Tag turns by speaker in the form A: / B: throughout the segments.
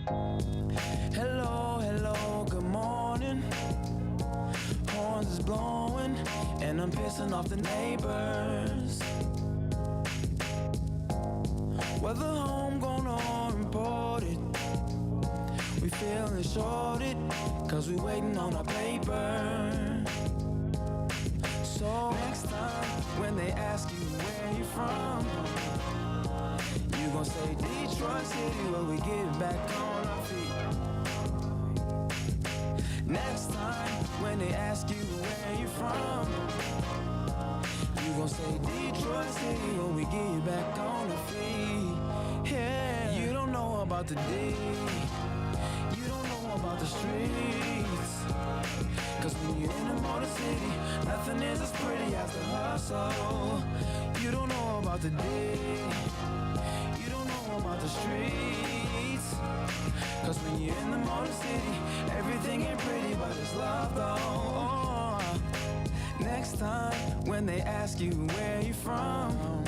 A: Hello, hello, good morning. Horns is blowing, and I'm pissing off the neighbors. Whether homegrown or imported, we feeling shorted, cause we waiting on our paper. So next time, when they ask you where you from, you gon' say Detroit City, where we get back on our feet. Next time, when they ask you where you from, you gon' say Detroit City, when we get back on our feet. Yeah, you don't know about the day, you don't know about the streets, cause when you're in the motor city, nothing is as pretty as the hustle. You don't know about the day, you don't know about the streets, cause when you're in the motor city, everything ain't pretty but it's love though. Next time, when they ask you where you from,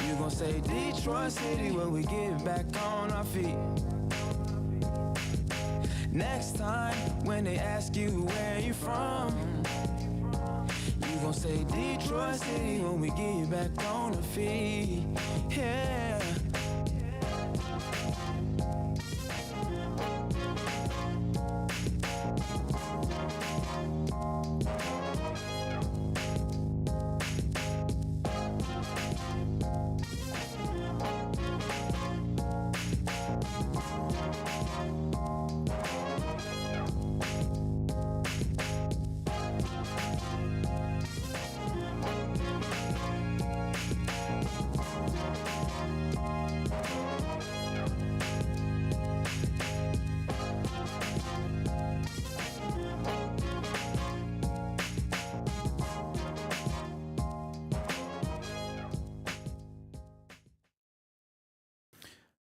A: you gon' say Detroit City, where we get back on our feet. Next time, when they ask you where you from, you gon' say Detroit City, when we get back on our feet. Yeah.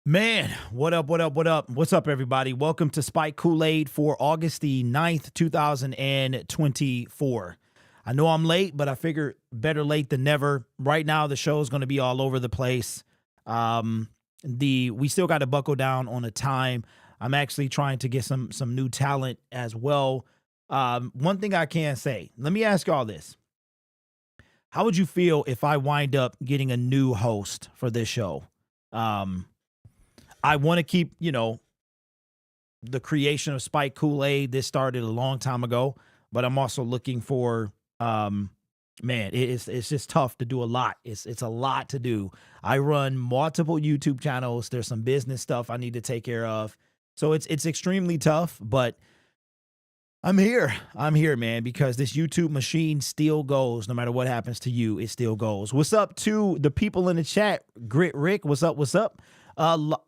B: Man, what up, what up, what up? What's up, everybody? Welcome to Spike Kool-Aid for August the 9th, 2024. I know I'm late, but I figure better late than never. Right now, the show is going to be all over the place. We still got to buckle down on the time. I'm actually trying to get some new talent as well. One thing I can say, let me ask y'all this. How would you feel if I wind up getting a new host for this show? I want to keep, the creation of Spike Kool-Aid. This started a long time ago, but I'm also looking for, it's just tough to do a lot. It's a lot to do. I run multiple YouTube channels. There's some business stuff I need to take care of. So it's extremely tough, but I'm here, man, because this YouTube machine still goes. No matter what happens to you, it still goes. What's up to the people in the chat? Grit Rick, what's up? What's up?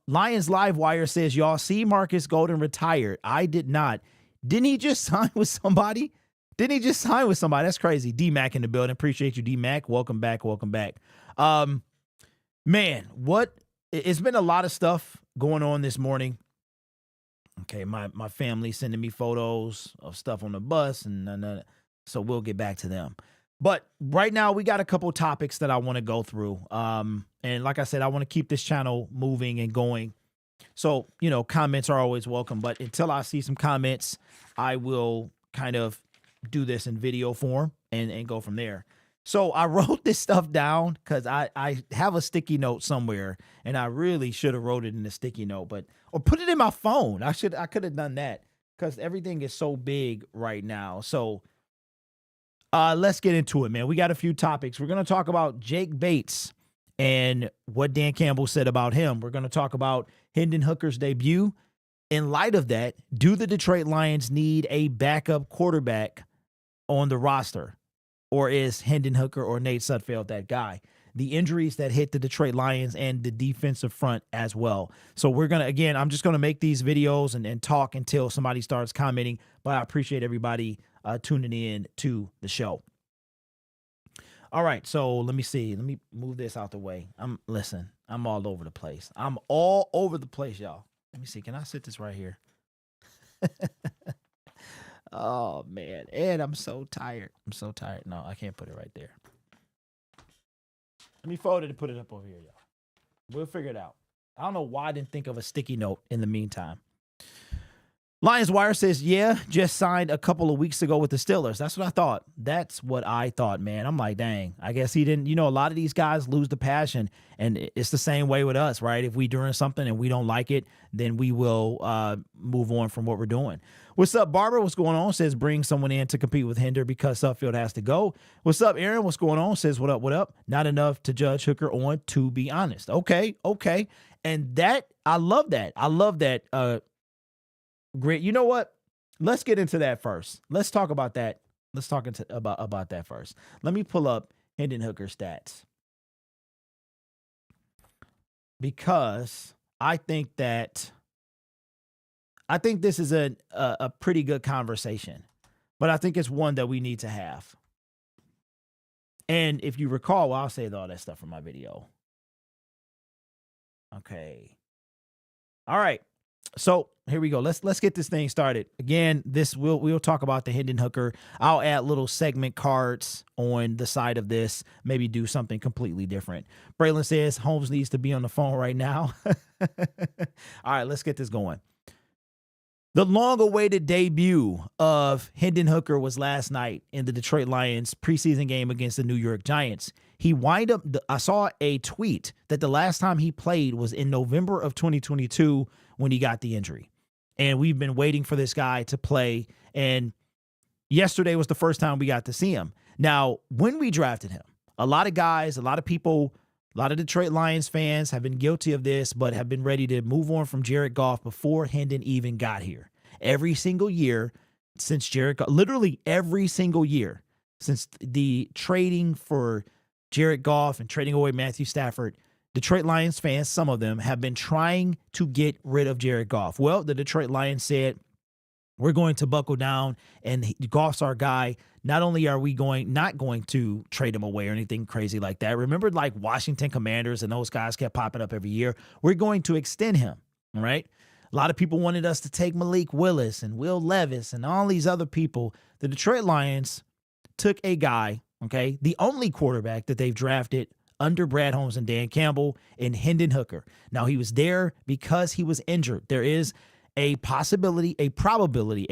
B: Lions Live Wire says, y'all see Marcus Golden retired. I did not. Didn't he just sign with somebody? That's crazy. D-Mac in the building. Appreciate you, D-Mac. Welcome back. Man, it's been a lot of stuff going on this morning. Okay, my family sending me photos of stuff on the bus, and so we'll get back to them. But right now, we got a couple topics that I want to go through. And like I said, I want to keep this channel moving and going. So, comments are always welcome. But until I see some comments, I will kind of do this in video form and go from there. So I wrote this stuff down because I have a sticky note somewhere, and I really should have wrote it in a sticky note, or put it in my phone. I could have done that because everything is so big right now. So let's get into it, man. We got a few topics. We're going to talk about Jake Bates and what Dan Campbell said about him. We're going to talk about Hendon Hooker's debut. In light of that, do the Detroit Lions need a backup quarterback on the roster? Or is Hendon Hooker or Nate Sudfeld that guy? The injuries that hit the Detroit Lions and the defensive front as well. So I'm just going to make these videos and talk until somebody starts commenting. But I appreciate everybody tuning in to the show. All right, so let me see. Let me move this out the way. I'm all over the place. Y'all. Let me see. Can I sit this right here? Oh, man. And I'm so tired. No, I can't put it right there. Let me fold it and put it up over here, y'all. We'll figure it out. I don't know why I didn't think of a sticky note in the meantime. Lions Wire says, yeah, just signed a couple of weeks ago with the Steelers. That's what I thought. That's what I thought, man. I'm like, dang, I guess he didn't. A lot of these guys lose the passion, and it's the same way with us, right? If we doing something and we don't like it, then we will move on from what we're doing. What's up, Barbara? What's going on? Says, bring someone in to compete with Hinder because Suffield has to go. What's up, Aaron? What's going on? Says, what up, what up? Not enough to judge Hooker on, to be honest. Okay. And I love that. Great. You know what? Let's get into that first. Let's talk about that. Let's talk about that first. Let me pull up Hendon Hooker stats, because I think this is a pretty good conversation, but I think it's one that we need to have. And if you recall, well, I'll save all that stuff from my video. Okay. All right. So here we go. Let's get this thing started. Again, we'll talk about the Hendon Hooker. I'll add little segment cards on the side of this. Maybe do something completely different. Braylon says Holmes needs to be on the phone right now. All right, let's get this going. The long-awaited debut of Hendon Hooker was last night in the Detroit Lions preseason game against the New York Giants. I saw a tweet that the last time he played was in November of 2022 when he got the injury. And we've been waiting for this guy to play. And yesterday was the first time we got to see him. Now, when we drafted him, a lot of guys, a lot of people, a lot of Detroit Lions fans have been guilty of this, but have been ready to move on from Jared Goff before Hendon even got here. Every single year since Jared Goff, literally every single year since the trading for Jared Goff and trading away Matthew Stafford, Detroit Lions fans, some of them, have been trying to get rid of Jared Goff. Well, the Detroit Lions said, we're going to buckle down, and Goff's our guy. Not only are we not going to trade him away or anything crazy like that. Remember, like Washington Commanders and those guys kept popping up every year. We're going to extend him, all right? A lot of people wanted us to take Malik Willis and Will Levis and all these other people. The Detroit Lions took a guy, okay, the only quarterback that they've drafted under Brad Holmes and Dan Campbell, in Hendon Hooker. Now, he was there because he was injured. There is a possibility, a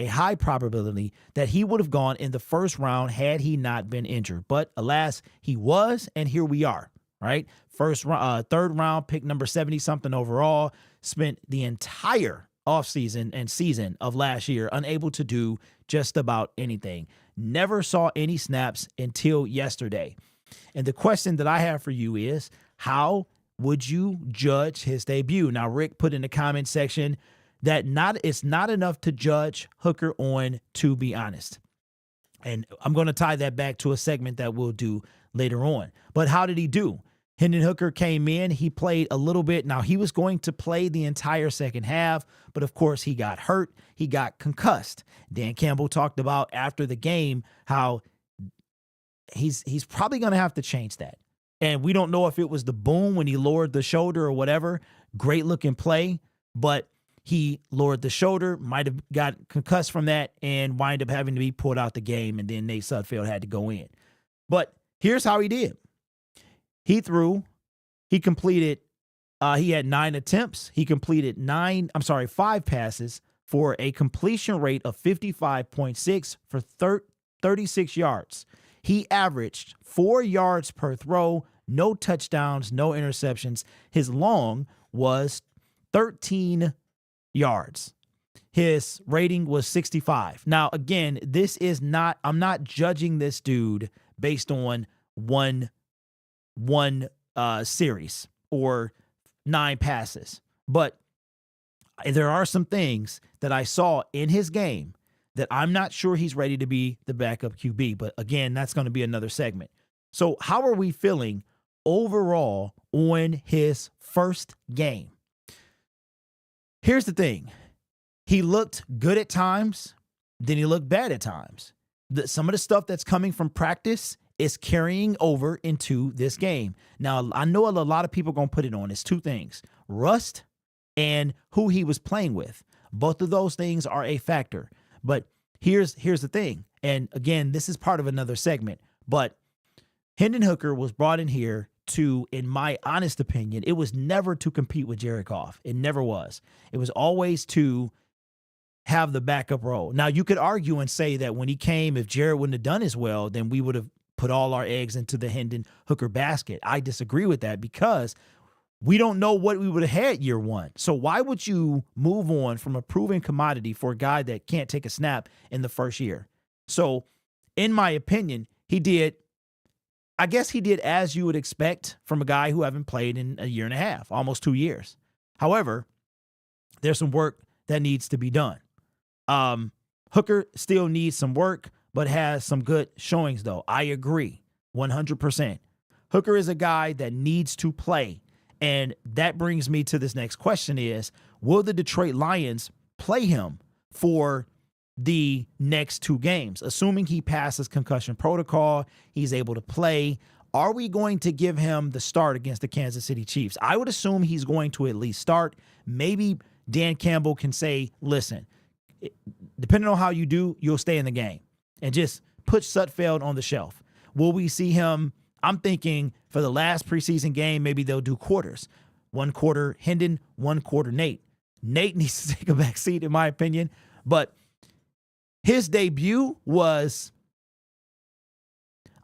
B: high probability that he would have gone in the first round had he not been injured. But alas, he was, and here we are, right? Third round, pick number 70-something overall, spent the entire offseason and season of last year unable to do just about anything. Never saw any snaps until yesterday. And the question that I have for you is, how would you judge his debut? Now, Rick put in the comment section that it's not enough to judge Hooker on, to be honest. And I'm going to tie that back to a segment that we'll do later on. But how did he do? Hendon Hooker came in. He played a little bit. Now, he was going to play the entire second half, but of course, he got hurt. He got concussed. Dan Campbell talked about after the game how he's probably going to have to change that. And we don't know if it was the boom when he lowered the shoulder or whatever. Great looking play, but he lowered the shoulder, might have got concussed from that, and wind up having to be pulled out the game, and then Nate Sudfeld had to go in. But here's how he did. He completed, he had 9 attempts. He completed 5 passes for a completion rate of 55.6 for 36 yards. He averaged 4 yards per throw, no touchdowns, no interceptions. His long was 13 yards. His rating was 65. Now, again, I'm not judging this dude based on one series or 9 passes. But there are some things that I saw in his game that I'm not sure he's ready to be the backup QB. But again, that's going to be another segment. So how are we feeling overall on his first game? Here's the thing. He looked good at times, then he looked bad at times. Some of the stuff that's coming from practice is carrying over into this game. Now, I know a lot of people are going to put it on. It's 2 things: rust and who he was playing with. Both of those things are a factor. But here's the thing. And again, this is part of another segment. But Hendon Hooker was brought in here to, in my honest opinion, it was never to compete with Jared Goff. It never was. It was always to have the backup role. Now, you could argue and say that when he came, if Jared wouldn't have done as well, then we would have put all our eggs into the Hendon Hooker basket. I disagree with that because we don't know what we would have had year one. So why would you move on from a proven commodity for a guy that can't take a snap in the first year? So in my opinion, he did as you would expect from a guy who haven't played in a year and a half, almost 2 years. However, there's some work that needs to be done. Hooker still needs some work, but has some good showings, though. I agree 100%. Hooker is a guy that needs to play. And that brings me to this next question is, will the Detroit Lions play him for the next 2 games? Assuming he passes concussion protocol, he's able to play. Are we going to give him the start against the Kansas City Chiefs? I would assume he's going to at least start. Maybe Dan Campbell can say, listen, depending on how you do, you'll stay in the game. And just put Sudfeld on the shelf. Will we see him? I'm thinking for the last preseason game, maybe they'll do quarters. 1 quarter Hendon, 1 quarter Nate. Nate needs to take a back seat, in my opinion. But his debut was,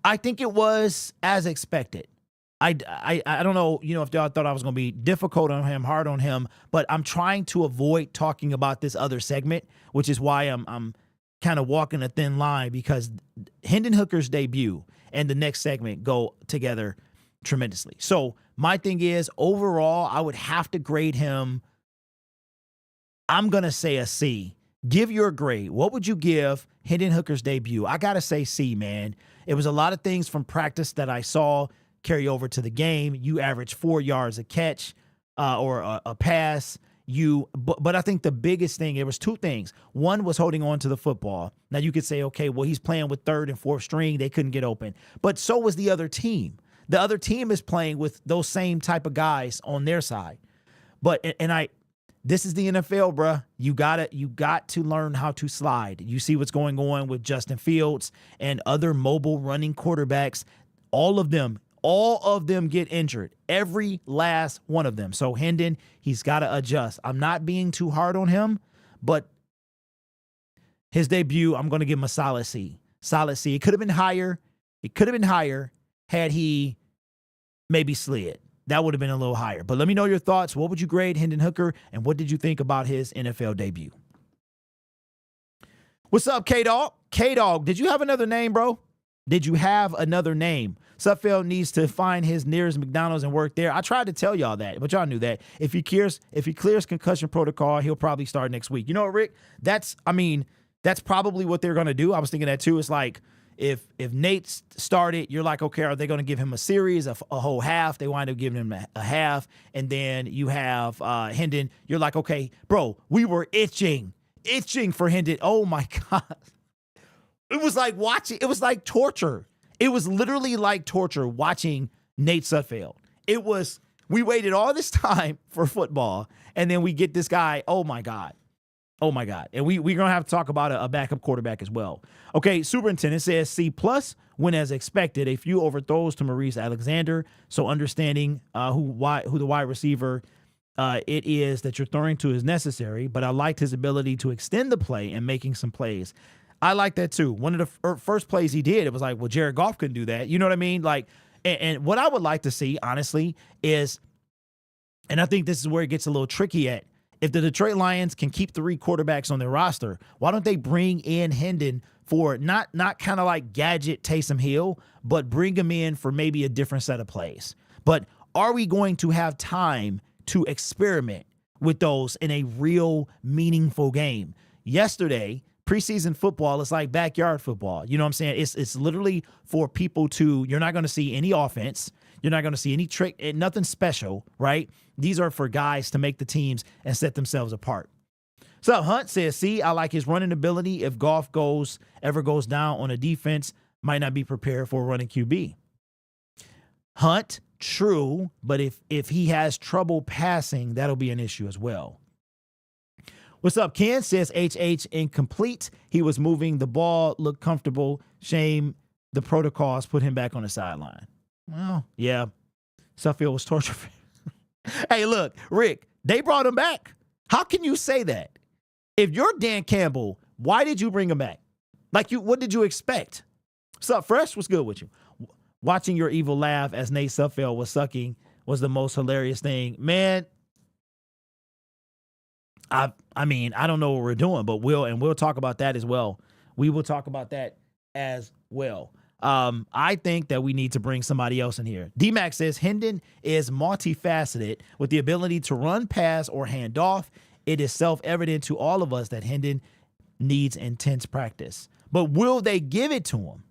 B: I think it was as expected. I don't know, if y'all thought I was going to be difficult on him, hard on him, but I'm trying to avoid talking about this other segment, which is why I'm kind of walking a thin line, because Hendon Hooker's debut and the next segment go together tremendously. So my thing is, overall, I would have to grade him. I'm going to say a C. Give your grade. What would you give Hendon Hooker's debut? I got to say C, man. It was a lot of things from practice that I saw carry over to the game. You averaged 4 yards a catch or a pass. But I think the biggest thing, it was 2 things. One was holding on to the football. Now you could say, okay, well, he's playing with 3rd and 4th string. They couldn't get open. But so was the other team. The other team is playing with those same type of guys on their side. This is the NFL, bruh. You got to learn how to slide. You see what's going on with Justin Fields and other mobile running quarterbacks. All of them get injured. Every last one of them. So Hendon, he's got to adjust. I'm not being too hard on him, but his debut, I'm going to give him a solid C. Solid C. It could have been higher. Had he maybe slid. That would have been a little higher. But let me know your thoughts. What would you grade Hendon Hooker, and what did you think about his NFL debut? What's up, K-Dog? K-Dog, did you have another name, bro? Did you have another name? Sudfeld needs to find his nearest McDonald's and work there. I tried to tell y'all that, but y'all knew that. If he clears concussion protocol, he'll probably start next week. You know what, Rick? That's probably what they're going to do. I was thinking that too. It's like, if Nate started, you're like, okay, are they going to give him a series, a whole half? They wind up giving him a half. And then you have Hendon. You're like, okay, bro, we were itching for Hendon. Oh, my God. It was like watching. It was like torture. It was literally like torture watching Nate Sudfeld. We waited all this time for football, and then we get this guy. Oh, my God. Oh, my God. And we're going to have to talk about a backup quarterback as well. Okay, Superintendent says C+, when as expected, a few overthrows to Maurice Alexander. So understanding who the wide receiver it is that you're throwing to is necessary, but I liked his ability to extend the play and making some plays. I like that too. One of the first plays he did, it was like, well, Jared Goff couldn't do that. You know what I mean? Like, and what I would like to see, honestly, is, and I think this is where it gets a little tricky at, if the Detroit Lions can keep 3 quarterbacks on their roster, why don't they bring in Hendon for not kind of like gadget Taysom Hill, but bring him in for maybe a different set of plays? But are we going to have time to experiment with those in a real meaningful game? Yesterday, preseason football is like backyard football. You know what I'm saying? It's literally for people you're not going to see any offense. You're not going to see any trick, nothing special, right? These are for guys to make the teams and set themselves apart. So Hunt says, see, I like his running ability. If Goff ever goes down on a defense, might not be prepared for a running QB. Hunt, true, but if he has trouble passing, that'll be an issue as well. What's up? Ken says HH incomplete. He was moving the ball, looked comfortable. Shame the protocols put him back on the sideline. Well, yeah. Suffield was tortured. Hey, look, Rick, they brought him back. How can you say that? If you're Dan Campbell, why did you bring him back? Like, what did you expect? What's up, Fresh? What's good with you? Watching your evil laugh as Nate Suffield was sucking was the most hilarious thing. Man, I mean, I don't know what we're doing, but we'll talk about that as well. We will talk about that as well. I think that we need to bring somebody else in here. D-Max says Hendon is multifaceted with the ability to run, pass, or hand off. It is self-evident to all of us that Hendon needs intense practice. But will they give it to him?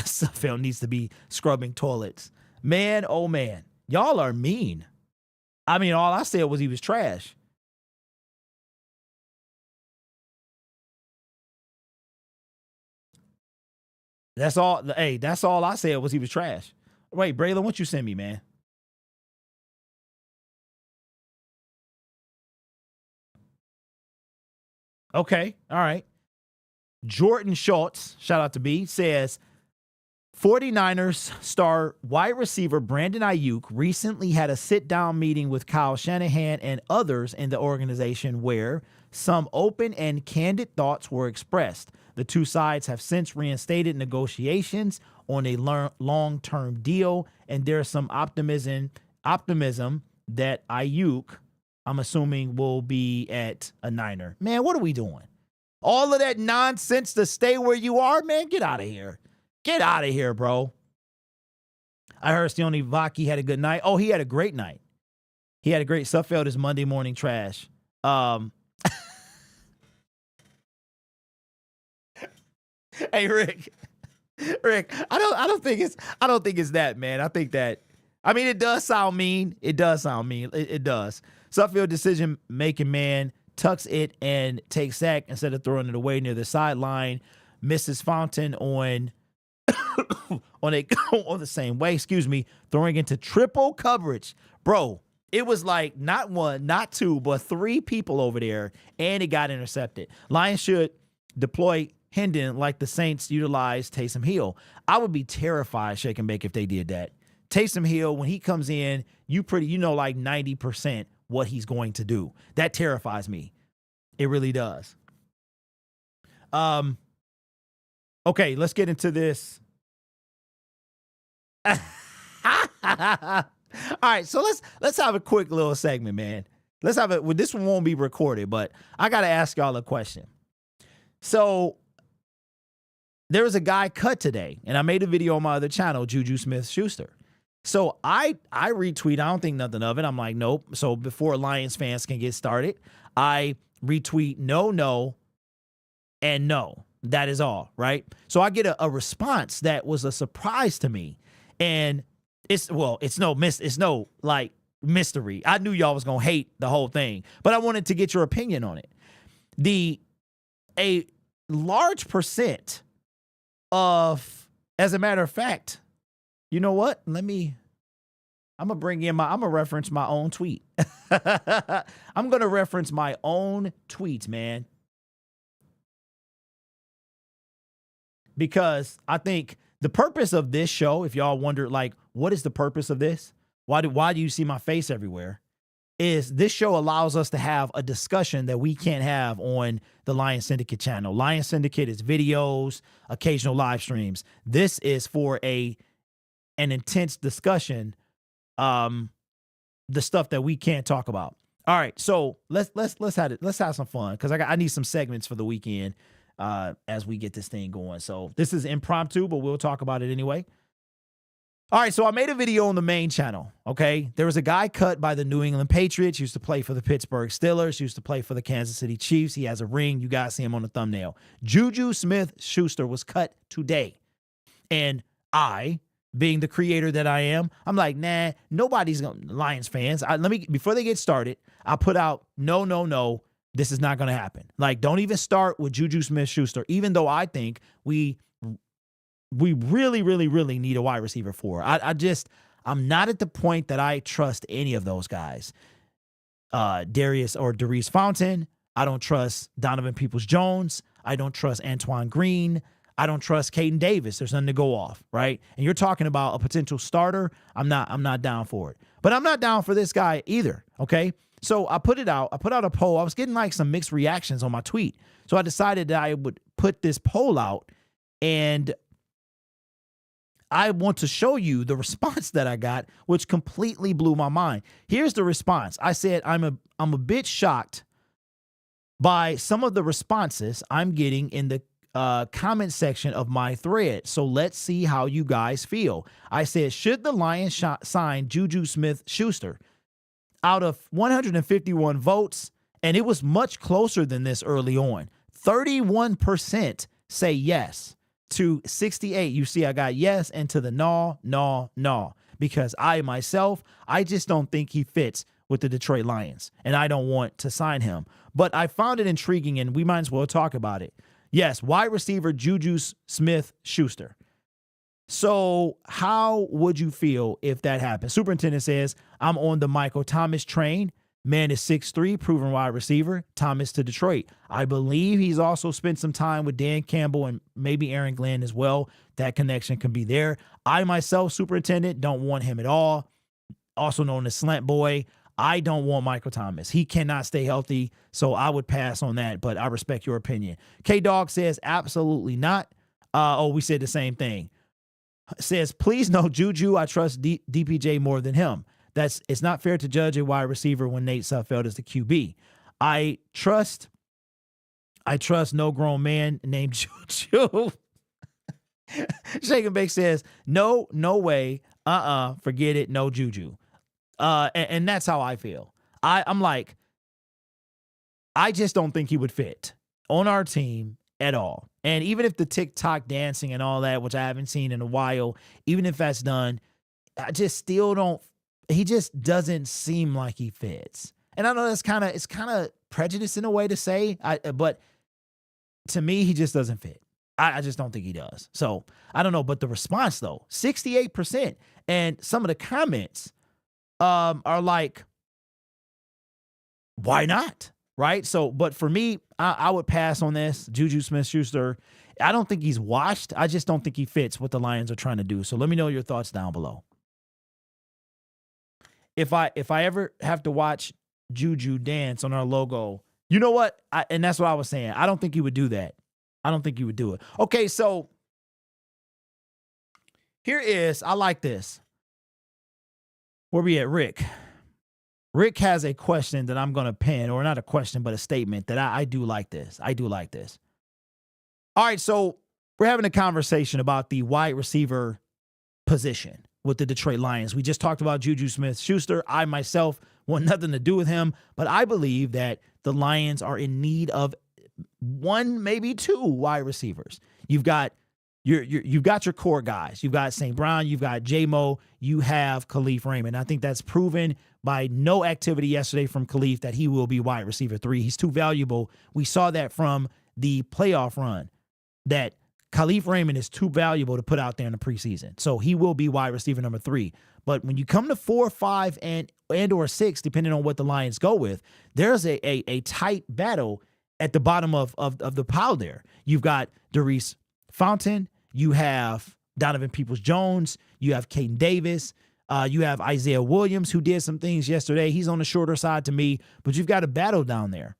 B: Suffield needs to be scrubbing toilets. Man, oh man. Y'all are mean. I mean, all I said was he was trash. That's all. Hey, that's all I said was he was trash. Wait, Braylon, what you send me, man? Okay, all right. Jordan Schultz, shout out to B, says 49ers star wide receiver Brandon Ayuk recently had a sit-down meeting with Kyle Shanahan and others in the organization where some open and candid thoughts were expressed. The two sides have since reinstated negotiations on a long-term deal, and there's some optimism that Ayuk, I'm assuming, will be at a Niner. Man, what are we doing? All of that nonsense to stay where you are, man, get out of here. Get out of here, bro. I heard Stione Vaki had a good night. Oh, he had a great night. He had a great Suffield is Monday morning trash. Hey, Rick, I don't think it's that, man. I think that, I mean, it does sound mean. It does sound mean. It does. Suffield decision making man tucks it and takes sack instead of throwing it away near the sideline. Misses Fountain on the same way. Excuse me, throwing into triple coverage, bro. It was like not one, not two, but three people over there, and it got intercepted. Lions should deploy Hendon like the Saints utilized Taysom Hill. I would be terrified, Shake and Bake, if they did that. Taysom Hill, when he comes in, you know like 90% what he's going to do. That terrifies me. It really does. Okay, let's get into this. All right, so let's have a quick little segment, man. Let's have it. Well, this one won't be recorded, but I got to ask y'all a question. So there was a guy cut today, and I made a video on my other channel, Juju Smith-Schuster. So I retweet. I don't think nothing of it. I'm like, nope. So before Lions fans can get started, I retweet no, and no. That is all, right? So I get a response that was a surprise to me. And it's no like mystery. I knew y'all was going to hate the whole thing, but I wanted to get your opinion on it. A large percent of, as a matter of fact, you know what? I'm going to reference my own tweet. I'm going to reference my own tweets, man. Because I think the purpose of this show, if y'all wonder, like, what is the purpose of this? Why do you see my face everywhere? Is this show allows us to have a discussion that we can't have on the Lion Syndicate channel. Lion Syndicate is videos, occasional live streams. This is for an intense discussion, the stuff that we can't talk about. All right, so let's have some fun, because I need some segments for the weekend. As we get this thing going. So this is impromptu, but we'll talk about it anyway. All right, so I made a video on the main channel, okay? There was a guy cut by the New England Patriots, used to play for the Pittsburgh Steelers, used to play for the Kansas City Chiefs. He has a ring. You guys see him on the thumbnail. Juju Smith-Schuster was cut today. And I, being the creator that I am, I'm like, nah, nobody's going to, Lions fans, before they get started, I put out, no, this is not going to happen. Like, don't even start with Juju Smith-Schuster, even though I think we really, really, really need a wide receiver for. I'm not at the point that I trust any of those guys. Darius Fountain. I don't trust Donovan Peoples-Jones. I don't trust Antoine Green. I don't trust Caden Davis. There's nothing to go off, right? And you're talking about a potential starter. I'm not down for it. But I'm not down for this guy either, okay? So I put it out. I put out a poll. I was getting like some mixed reactions on my tweet. So I decided that I would put this poll out, and I want to show you the response that I got, which completely blew my mind. Here's the response. I said, I'm a bit shocked by some of the responses I'm getting in the comment section of my thread. So let's see how you guys feel. I said, should the Lions sign Juju Smith-Schuster? Out of 151 votes, and it was much closer than this early on, 31% say yes to 68. You see, I got yes, and to the no, because I just don't think he fits with the Detroit Lions, and I don't want to sign him. But I found it intriguing, and we might as well talk about it. Yes, wide receiver Juju Smith-Schuster. So how would you feel if that happened? Superintendent says, I'm on the Michael Thomas train. Man is 6'3", proven wide receiver. Thomas to Detroit. I believe he's also spent some time with Dan Campbell and maybe Aaron Glenn as well. That connection can be there. I myself, superintendent, don't want him at all. Also known as Slant Boy. I don't want Michael Thomas. He cannot stay healthy, so I would pass on that, but I respect your opinion. K-Dog says, absolutely not. We said the same thing. Says, please no Juju. I trust DPJ more than him. It's not fair to judge a wide receiver when Nate Sudfeld is the QB. I trust no grown man named Juju. Shake and Bake says, no way. Forget it. No Juju. And that's how I feel. I'm like, I just don't think he would fit on our team at all. And even if the TikTok dancing and all that, which I haven't seen in a while, even if that's done, I just still don't. He just doesn't seem like he fits. And I know it's kind of prejudice in a way to say, but to me, he just doesn't fit. I just don't think he does. So I don't know. But the response though, 68%, and some of the comments are like, why not? Right? So, but for me, I would pass on this. Juju Smith-Schuster, I don't think he's washed. I just don't think he fits what the Lions are trying to do. So let me know your thoughts down below. If I ever have to watch Juju dance on our logo, you know what? And that's what I was saying. I don't think he would do that. I don't think he would do it. Okay, so here is, I like this. Where we at, Rick? Rick has a question that I'm going to pin, or not a question, but a statement that I do like this. I do like this. All right, so we're having a conversation about the wide receiver position with the Detroit Lions. We just talked about Juju Smith-Schuster. I myself want nothing to do with him, but I believe that the Lions are in need of one, maybe two wide receivers. You've got your core guys. You've got St. Brown. You've got J-Mo. You have Khalif Raymond. I think that's proven by no activity yesterday from Khalif that he will be wide receiver 3. He's too valuable. We saw that from the playoff run, that Khalif Raymond is too valuable to put out there in the preseason. So he will be wide receiver number 3. But when you come to 4, 5, and or 6, depending on what the Lions go with, there's a tight battle at the bottom of the pile there. You've got Darius Fountain. You have Donovan Peoples-Jones. You have Caden Davis. You have Isaiah Williams, who did some things yesterday. He's on the shorter side to me, but you've got a battle down there.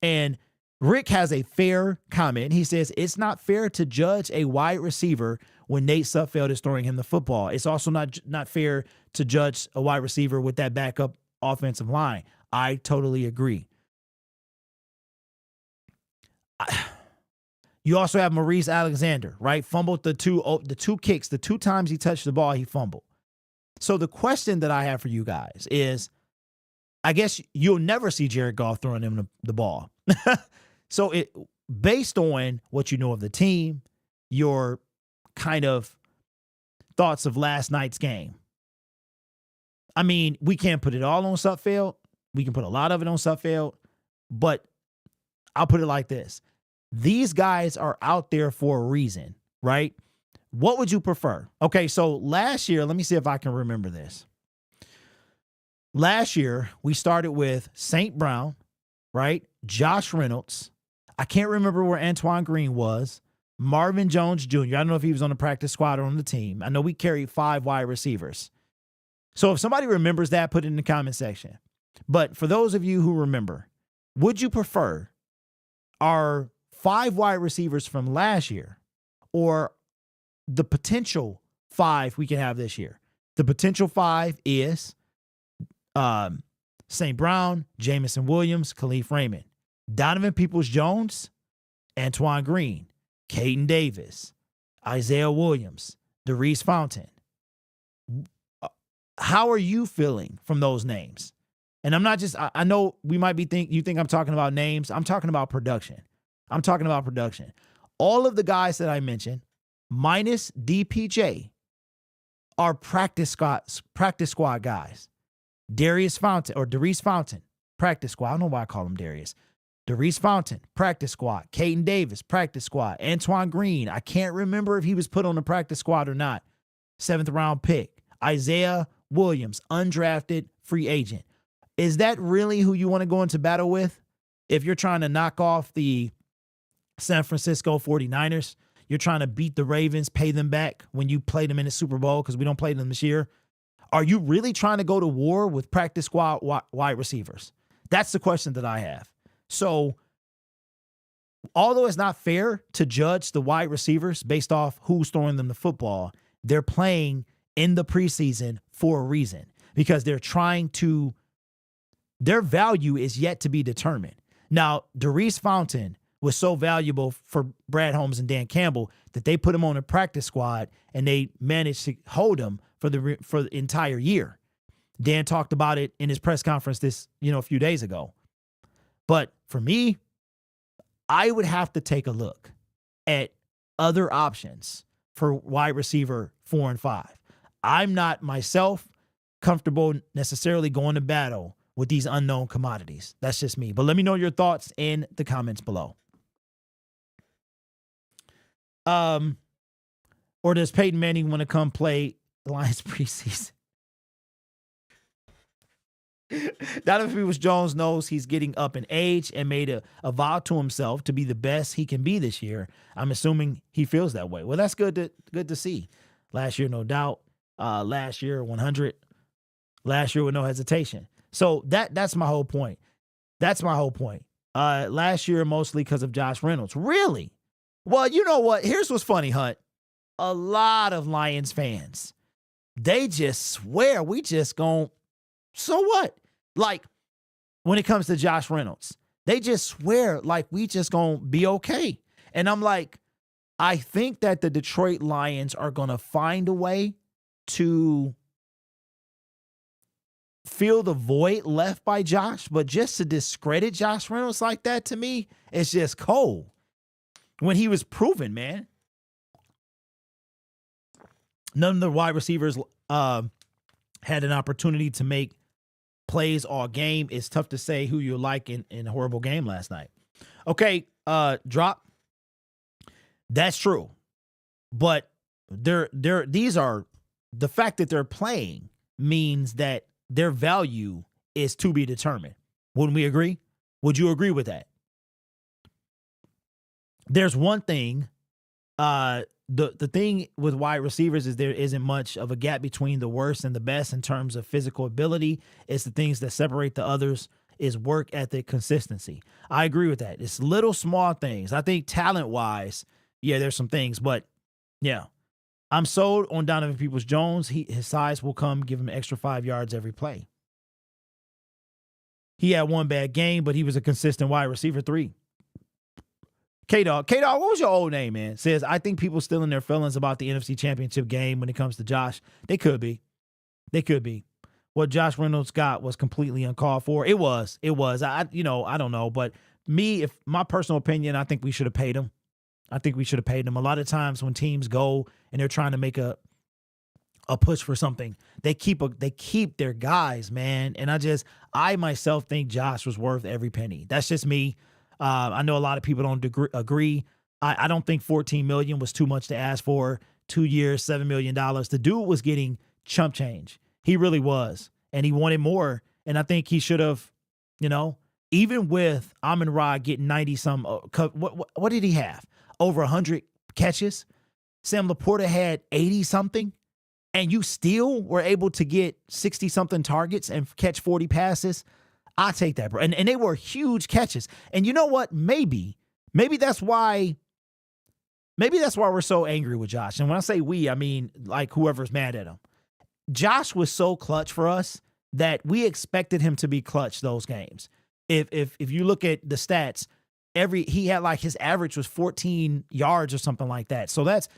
B: And Rick has a fair comment. He says, it's not fair to judge a wide receiver when Nate Sudfeld is throwing him the football. It's also not fair to judge a wide receiver with that backup offensive line. I totally agree. You also have Maurice Alexander, right? Fumbled the two kicks. The 2 times he touched the ball, he fumbled. So the question that I have for you guys is, I guess you'll never see Jared Goff throwing him the ball. So based on what you know of the team, your kind of thoughts of last night's game, I mean, we can't put it all on Sudfeld. We can put a lot of it on Sudfeld, but I'll put it like this. These guys are out there for a reason, right? What would you prefer? Okay, so last year, let me see if I can remember this. Last year, we started with St. Brown, right? Josh Reynolds. I can't remember where Antoine Green was. Marvin Jones Jr. I don't know if he was on the practice squad or on the team. I know we carry 5 wide receivers. So if somebody remembers that, put it in the comment section. But for those of you who remember, would you prefer our 5 wide receivers from last year or the potential 5 we can have this year? The potential 5 is St. Brown, Jamison Williams, Khalif Raymond, Donovan Peoples-Jones, Antoine Green, Caden Davis, Isaiah Williams, Darius Fountain. How are you feeling from those names? And I'm not just, I know we might be you think I'm talking about names. I'm talking about production. All of the guys that I mentioned, minus DPJ, are practice squad guys. Darius Fountain, practice squad. I don't know why I call him Darius. Darius Fountain, practice squad. Caden Davis, practice squad. Antoine Green, I can't remember if he was put on the practice squad or not. 7th round pick. Isaiah Williams, undrafted free agent. Is that really who you want to go into battle with? If you're trying to knock off the San Francisco 49ers, you're trying to beat the Ravens, pay them back when you played them in the Super Bowl because we don't play them this year. Are you really trying to go to war with practice squad wide receivers? That's the question that I have. So, although it's not fair to judge the wide receivers based off who's throwing them the football, they're playing in the preseason for a reason because they're trying to, their value is yet to be determined. Now, Darius Fountain was so valuable for Brad Holmes and Dan Campbell that they put him on a practice squad and they managed to hold him for the entire year. Dan talked about it in his press conference a few days ago. But for me, I would have to take a look at other options for wide receiver 4 and 5. I'm not myself comfortable necessarily going to battle with these unknown commodities. That's just me. But let me know your thoughts in the comments below. Or does Peyton Manning want to come play Lions preseason? Donovan Peoples-Jones knows he's getting up in age and made a vow to himself to be the best he can be this year. I'm assuming he feels that way. Well, that's good to see. Last year, no doubt. Last year, 100. Last year with no hesitation. So that's my whole point. Last year, mostly because of Josh Reynolds. Really? Well, you know what? Here's what's funny, Hunt. A lot of Lions fans, they just swear we just gon', so what? Like, when it comes to Josh Reynolds, they just swear like we just gonna be okay. And I'm like, I think that the Detroit Lions are gonna find a way to fill the void left by Josh, but just to discredit Josh Reynolds like that, to me, it's just cold. When he was proven, man. None of the wide receivers had an opportunity to make plays all game. It's tough to say who you like in a horrible game last night. Okay, drop. That's true. But these are, the fact that they're playing means that their value is to be determined. Wouldn't we agree? Would you agree with that? There's one thing, the thing with wide receivers is there isn't much of a gap between the worst and the best in terms of physical ability. It's the things that separate the others is work ethic, consistency. I agree with that. It's little small things. I think talent-wise, yeah, there's some things, but yeah. I'm sold on Donovan Peoples-Jones. His size will come, give him an extra 5 yards every play. He had one bad game, but he was a consistent wide receiver 3. K-Dog, what was your old name, man? Says, I think people still in their feelings about the NFC Championship game when it comes to Josh. They could be. What Josh Reynolds got was completely uncalled for. It was. I don't know. But me, if my personal opinion, I think we should have paid him. A lot of times when teams go and they're trying to make a push for something, they keep their guys, man. And I myself think Josh was worth every penny. That's just me. I know a lot of people don't agree. I don't think $14 million was too much to ask for. 2 years, $7 million. The dude was getting chump change. He really was. And he wanted more. And I think he should have, even with Amon-Ra getting 90-some, what did he have? Over 100 catches. Sam Laporta had 80 something, and you still were able to get 60 something targets and catch 40 passes. I take that, bro. And they were huge catches. And you know what? Maybe that's why we're so angry with Josh. And when I say we, I mean like whoever's mad at him. Josh was so clutch for us that we expected him to be clutch those games. If you look at the stats, he had like his average was 14 yards or something like that. So that's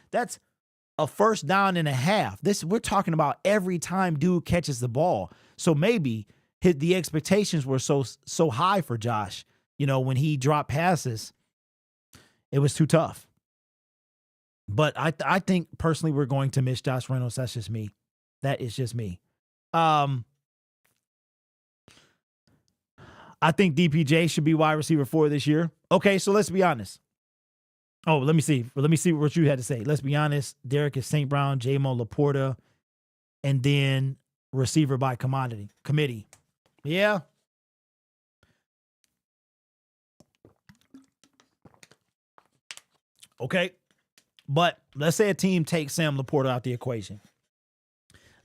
B: a first down and a half. We're talking about every time dude catches the ball. So maybe the expectations were so high for Josh. You know, when he dropped passes, it was too tough. But I think personally we're going to miss Josh Reynolds. That's just me. That is just me. I think DPJ should be wide receiver 4 this year. Okay, so let's be honest. Oh, let me see. Let me see what you had to say. Let's be honest. Derek is St. Brown, J-Mo Laporta, and then receiver by committee. Yeah. Okay. But let's say a team takes Sam Laporta out the equation.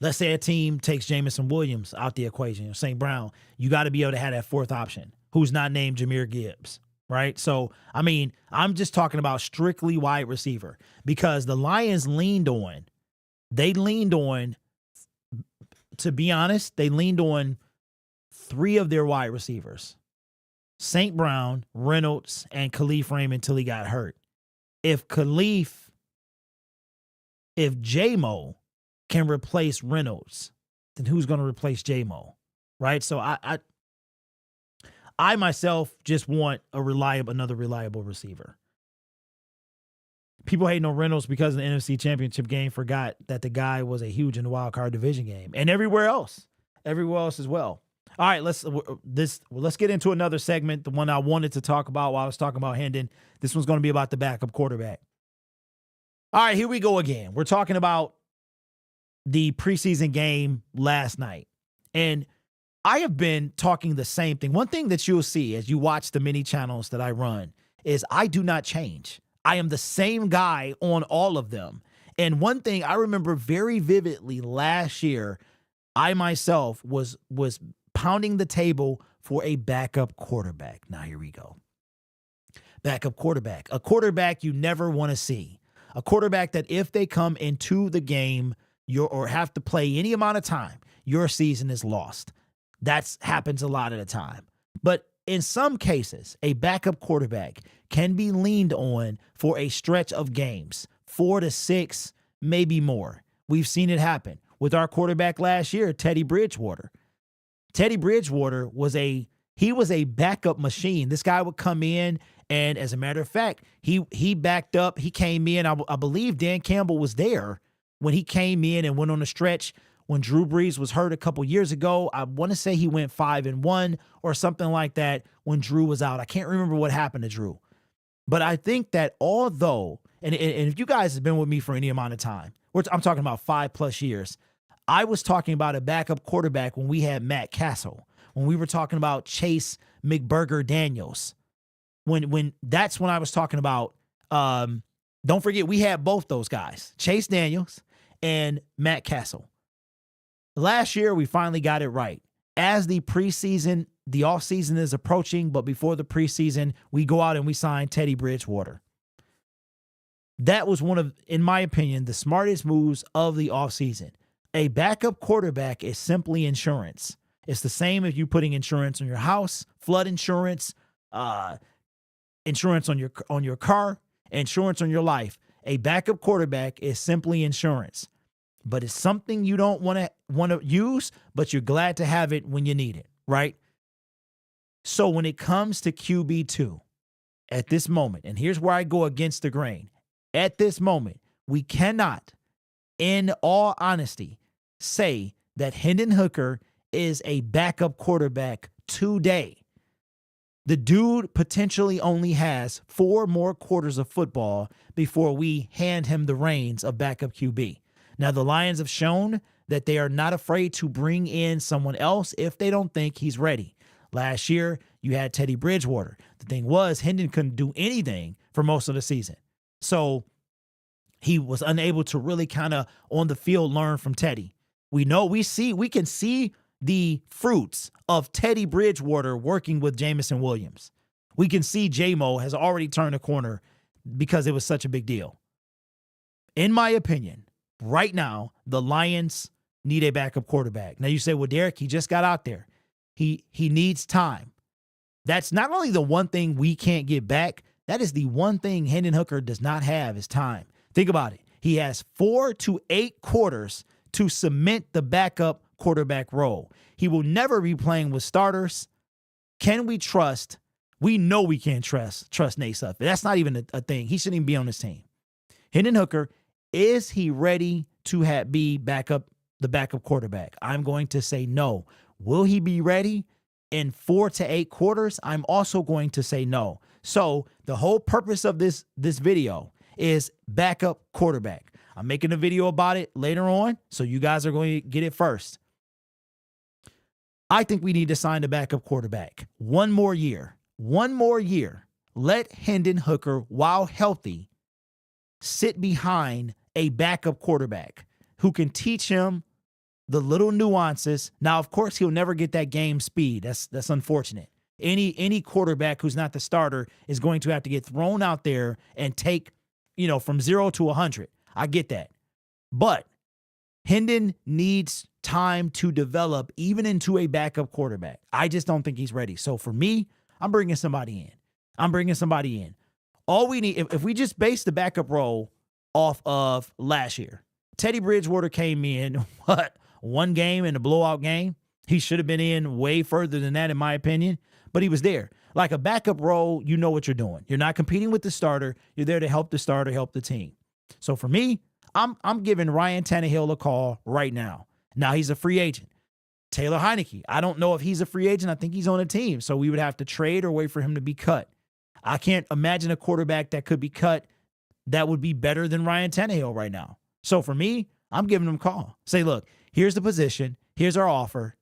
B: Let's say a team takes Jamison Williams out the equation, St. Brown. You got to be able to have that fourth option who's not named Jahmyr Gibbs, right? So, I mean, I'm just talking about strictly wide receiver because the Lions to be honest, they leaned on 3 of their wide receivers, St. Brown, Reynolds, and Khalif Raymond until he got hurt. If J-Mo can replace Reynolds, then who's going to replace J-Mo, right? So I myself just want another reliable receiver. People hating on Reynolds because of the NFC Championship game forgot that the guy was a huge in the wild card division game and everywhere else as well. All right, let's get into another segment, the one I wanted to talk about while I was talking about Hendon. This one's going to be about the backup quarterback. All right, here we go again. We're talking about the preseason game last night. And I have been talking the same thing. One thing that you'll see as you watch the many channels that I run is I do not change. I am the same guy on all of them. And one thing I remember very vividly last year, I myself was pounding the table for a backup quarterback. Now here we go. Backup quarterback. A quarterback you never want to see. A quarterback that if they come into the game or have to play any amount of time, your season is lost. That happens a lot of the time. But in some cases, a backup quarterback can be leaned on for a stretch of games, 4 to 6, maybe more. We've seen it happen with our quarterback last year, Teddy Bridgewater. Teddy Bridgewater was a backup machine. This guy would come in, and as a matter of fact, he backed up. He came in. I believe Dan Campbell was there when he came in and went on a stretch when Drew Brees was hurt a couple years ago. I want to say he went 5-1 or something like that when Drew was out. I can't remember what happened to Drew. But I think that although, and if you guys have been with me for any amount of time, I'm talking about 5+ years, I was talking about a backup quarterback when we had Matt Castle, when we were talking about Chase McBurger Daniels. That's when I was talking about, don't forget, we had both those guys, Chase Daniels and Matt Castle. Last year, we finally got it right. As the preseason, the offseason is approaching, but before the preseason, we go out and we sign Teddy Bridgewater. That was one of, in my opinion, the smartest moves of the offseason. A backup quarterback is simply insurance. It's the same if you're putting insurance on your house, flood insurance, insurance on your car, insurance on your life. A backup quarterback is simply insurance. But it's something you don't want to use, but you're glad to have it when you need it, right? So when it comes to QB2, at this moment, and here's where I go against the grain. At this moment, we cannot, in all honesty, say that Hendon Hooker is a backup quarterback today. The dude potentially only has 4 more quarters of football before we hand him the reins of backup QB. Now, the Lions have shown that they are not afraid to bring in someone else if they don't think he's ready. Last year, you had Teddy Bridgewater. The thing was, Hendon couldn't do anything for most of the season. So He was unable to really kind of on the field learn from Teddy. We can see the fruits of Teddy Bridgewater working with Jameson Williams. We can see J-Mo has already turned a corner because it was such a big deal. In my opinion, right now, the Lions need a backup quarterback. Now you say, well, Derek, he just got out there. He needs time. That's not only the one thing we can't get back, that is the one thing Hendon Hooker does not have is time. Think about it. He has 4 to 8 quarters to cement the backup quarterback role. He will never be playing with starters. Can we trust? We know we can't trust Nate Sudfeld. That's not even a thing. He shouldn't even be on this team. Hendon Hooker, is he ready to be the backup quarterback? I'm going to say no. Will he be ready in 4 to 8 quarters? I'm also going to say no. So the whole purpose of this video is backup quarterback. I'm making a video about it later on, so you guys are going to get it first. I think we need to sign the backup quarterback. One more year. Let Hendon Hooker, while healthy, sit behind a backup quarterback who can teach him the little nuances. Now, of course, he'll never get that game speed. That's unfortunate. Any quarterback who's not the starter is going to have to get thrown out there and take, from 0 to 100. I get that. But Hendon needs time to develop even into a backup quarterback. I just don't think he's ready. So for me, I'm bringing somebody in. All we need, if we just base the backup role off of last year, Teddy Bridgewater came in, one game in a blowout game? He should have been in way further than that, in my opinion, but he was there. Like a backup role, you know what you're doing. You're not competing with the starter. You're there to help the starter, help the team. So for me, I'm giving Ryan Tannehill a call right now. Now he's a free agent. Taylor Heineke, I don't know if he's a free agent. I think he's on a team, so we would have to trade or wait for him to be cut. I can't imagine a quarterback that could be cut that would be better than Ryan Tannehill right now. So for me, I'm giving him a call. Say, look, here's the position. Here's our offer.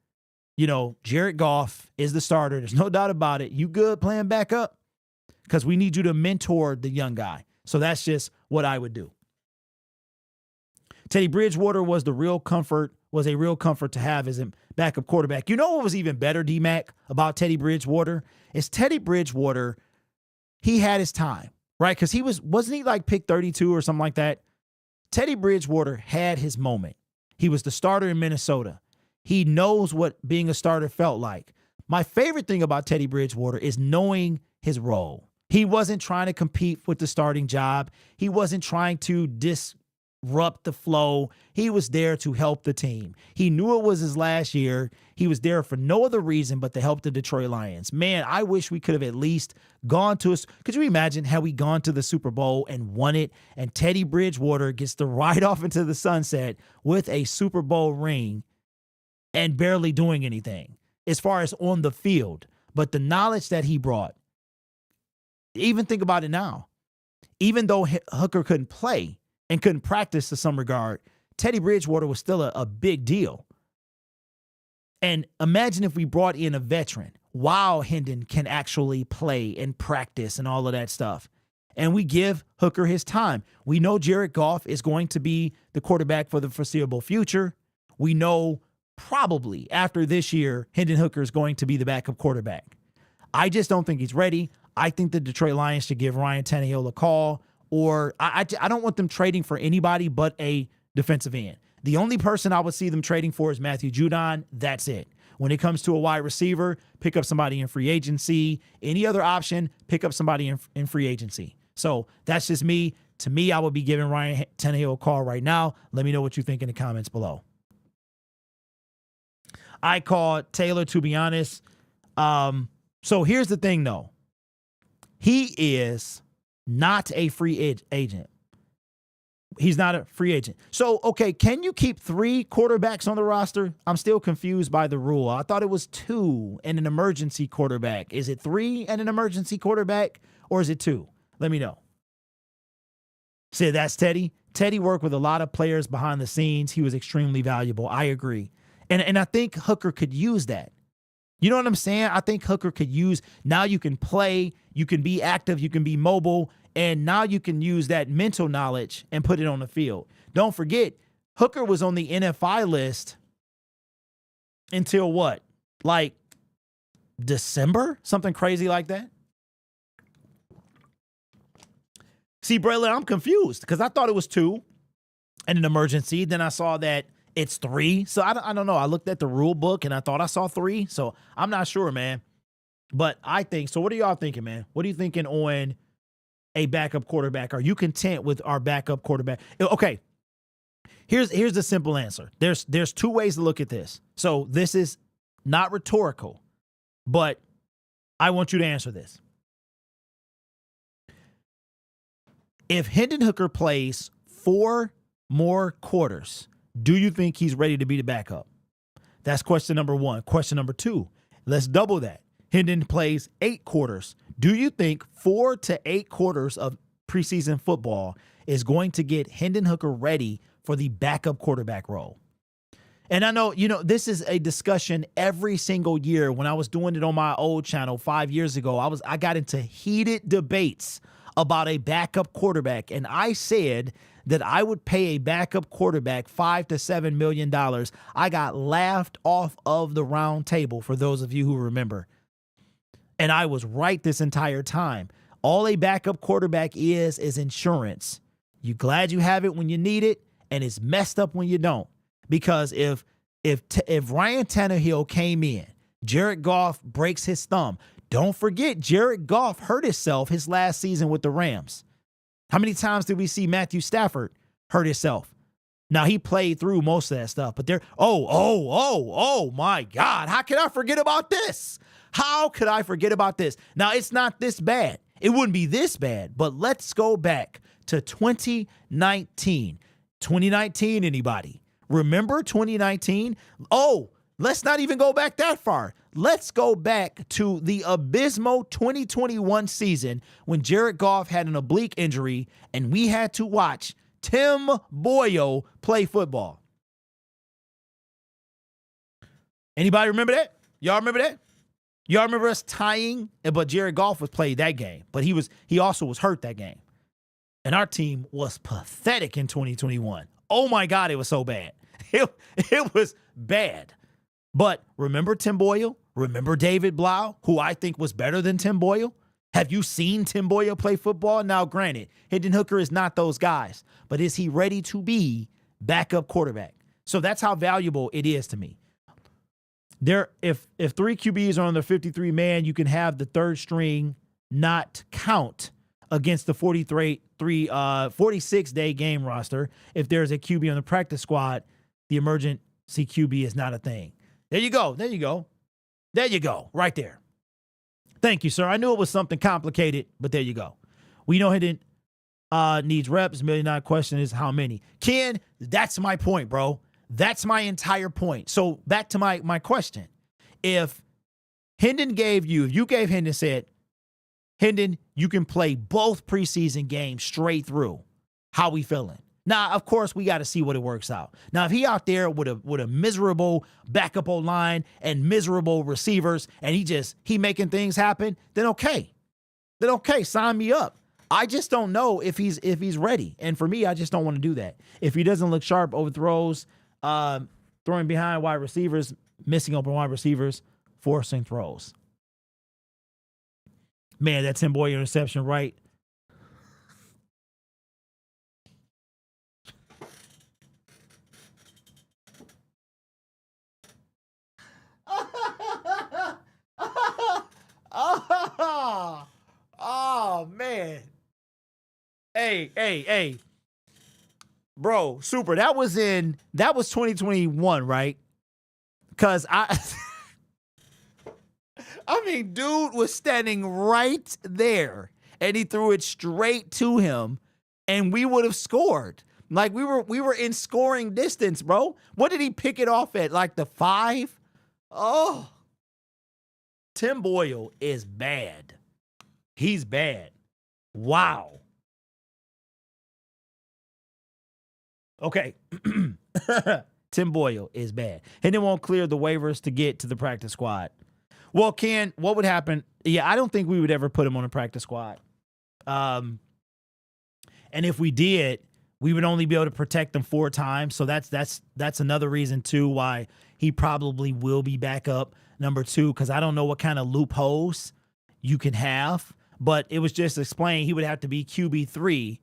B: Jared Goff is the starter. There's no doubt about it. You good playing backup? Because we need you to mentor the young guy. So that's just what I would do. Teddy Bridgewater was a real comfort to have as a backup quarterback. You know what was even better, D-Mac, about Teddy Bridgewater? Is Teddy Bridgewater, he had his time, right? Because wasn't he like pick 32 or something like that? Teddy Bridgewater had his moment. He was the starter in Minnesota. He knows what being a starter felt like. My favorite thing about Teddy Bridgewater is knowing his role. He wasn't trying to compete with the starting job. He wasn't trying to disrupt the flow. He was there to help the team. He knew it was his last year. He was there for no other reason but to help the Detroit Lions. Man, I wish we could have at least gone to us. Could you imagine had we gone to the Super Bowl and won it, and Teddy Bridgewater gets to ride off into the sunset with a Super Bowl ring and barely doing anything as far as on the field. But the knowledge that he brought, even think about it now. Even though Hooker couldn't play and couldn't practice to some regard, Teddy Bridgewater was still a big deal. And imagine if we brought in a veteran while Hendon can actually play and practice and all of that stuff. And we give Hooker his time. We know Jared Goff is going to be the quarterback for the foreseeable future. We know probably after this year, Hendon Hooker is going to be the backup quarterback. I just don't think he's ready. I think the Detroit Lions should give Ryan Tannehill a call, or I don't want them trading for anybody but a defensive end. The only person I would see them trading for is Matthew Judon. That's it. When it comes to a wide receiver, pick up somebody in free agency. Any other option, pick up somebody in free agency. So that's just me. To me, I would be giving Ryan Tannehill a call right now. Let me know what you think in the comments below. I called Taylor, to be honest. So here's the thing, though. He is not a free agent. He's not a free agent. So, okay, can you keep 3 quarterbacks on the roster? I'm still confused by the rule. I thought it was 2 and an emergency quarterback. Is it 3 and an emergency quarterback, or is it 2? Let me know. See, that's Teddy. Teddy worked with a lot of players behind the scenes. He was extremely valuable. I agree. And I think Hooker could use that. You know what I'm saying? I think Hooker could use, now you can play, you can be active, you can be mobile, And now you can use that mental knowledge and put it on the field. Don't forget, Hooker was on the NFI list until what? Like December? Something crazy like that? See, Braylon, I'm confused because I thought it was 2 and an emergency. Then I saw that it's 3. So I don't know. I looked at the rule book and I thought I saw 3. So I'm not sure, man. But I think, so what are y'all thinking, man? What are you thinking on a backup quarterback? Are you content with our backup quarterback? Okay. Here's the simple answer. There's 2 ways to look at this. So this is not rhetorical, but I want you to answer this. If Hendon Hooker plays 4 more quarters, do you think he's ready to be the backup? That's question number 1. Question number 2, let's double that. Hendon plays 8 quarters. Do you think 4 to 8 quarters of preseason football is going to get Hendon Hooker ready for the backup quarterback role? And I know, this is a discussion every single year. When I was doing it on my old channel 5 years ago, I got into heated debates about a backup quarterback. And I said that I would pay a backup quarterback $5 to $7 million. I got laughed off of the round table, for those of you who remember. And I was right this entire time. All a backup quarterback is insurance. You glad you have it when you need it, and it's messed up when you don't. Because if Ryan Tannehill came in, Jared Goff breaks his thumb. Don't forget, Jared Goff hurt himself his last season with the Rams. How many times did we see Matthew Stafford hurt himself? Now, he played through most of that stuff, but oh my God. How can I forget about this? How could I forget about this? Now, it's not this bad. It wouldn't be this bad, but let's go back to 2019. 2019, anybody? Remember 2019? Oh, let's not even go back that far. Let's go back to the abysmal 2021 season when Jared Goff had an oblique injury and we had to watch Tim Boyle play football. Anybody remember that? Y'all remember that? Y'all remember us tying? But Jared Goff was played that game, but he also was hurt that game. And our team was pathetic in 2021. Oh my God, it was so bad. It was bad. But remember Tim Boyle? Remember David Blau, who I think was better than Tim Boyle? Have you seen Tim Boyle play football? Now, granted, Hendon Hooker is not those guys, but is he ready to be backup quarterback? So that's how valuable it is to me. If 3 QBs are on the 53-man, you can have the third string not count against the 46-day game roster. If there's a QB on the practice squad, the emergency QB is not a thing. There you go. There you go. There you go. Right there. Thank you, sir. I knew it was something complicated, but there you go. We know Hendon needs reps. $1 million question is how many? Ken, that's my point, bro. That's my entire point. So back to my question. If Hendon if you gave Hendon, said, Hendon, you can play both preseason games straight through. How we feeling? Now, of course, we got to see what it works out. Now, if he out there with a miserable backup O-line and miserable receivers, and he making things happen, then okay. Sign me up. I just don't know if he's ready. And for me, I just don't want to do that. If he doesn't look sharp, overthrows, throwing behind wide receivers, missing open wide receivers, forcing throws. Man, that Tim Boyle interception, right? Oh, man. Hey. Bro, super. That was 2021, right? Because I mean, dude was standing right there, and he threw it straight to him, and we would have scored. Like, we were in scoring distance, bro. What did he pick it off at? Like the 5? Oh. Tim Boyle is bad. He's bad. Wow. Okay. Tim Boyle is bad. And they won't clear the waivers to get to the practice squad. Well, Ken, what would happen? Yeah, I don't think we would ever put him on a practice squad. And if we did, we would only be able to protect them 4 times. So that's another reason too why he probably will be back up number 2, because I don't know what kind of loopholes you can have. But it was just explained he would have to be QB3.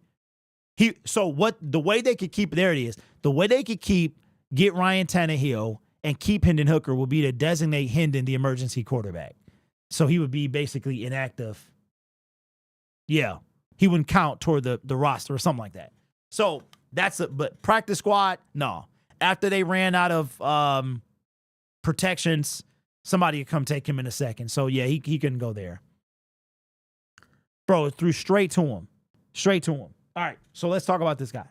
B: The way they could keep, there it is. The way they could get Ryan Tannehill and keep Hendon Hooker will be to designate Hendon the emergency quarterback. So he would be basically inactive. Yeah. He wouldn't count toward the roster or something like that. So but practice squad, no. After they ran out of protections, somebody would come take him in a second. So yeah, he couldn't go there. Bro, it threw straight to him. Straight to him. All right, so let's talk about this guy.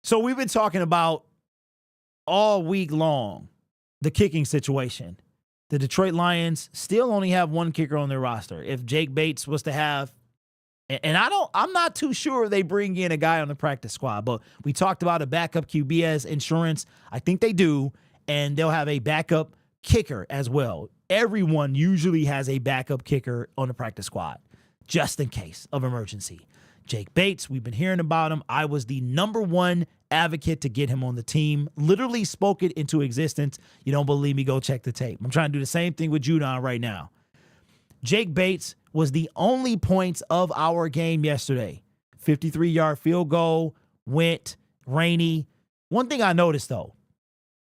B: So we've been talking about all week long the kicking situation. The Detroit Lions still only have 1 kicker on their roster. If Jake Bates was to have, and I'm not too sure if they bring in a guy on the practice squad, but we talked about a backup QB as insurance. I think they do, and they'll have a backup kicker as well. Everyone usually has a backup kicker on the practice squad, just in case of emergency. Jake Bates, we've been hearing about him. I was the number 1 advocate to get him on the team. Literally spoke it into existence. You don't believe me? Go check the tape. I'm trying to do the same thing with Judon right now. Jake Bates was the only points of our game yesterday. 53-yard field goal, went rainy. One thing I noticed, though,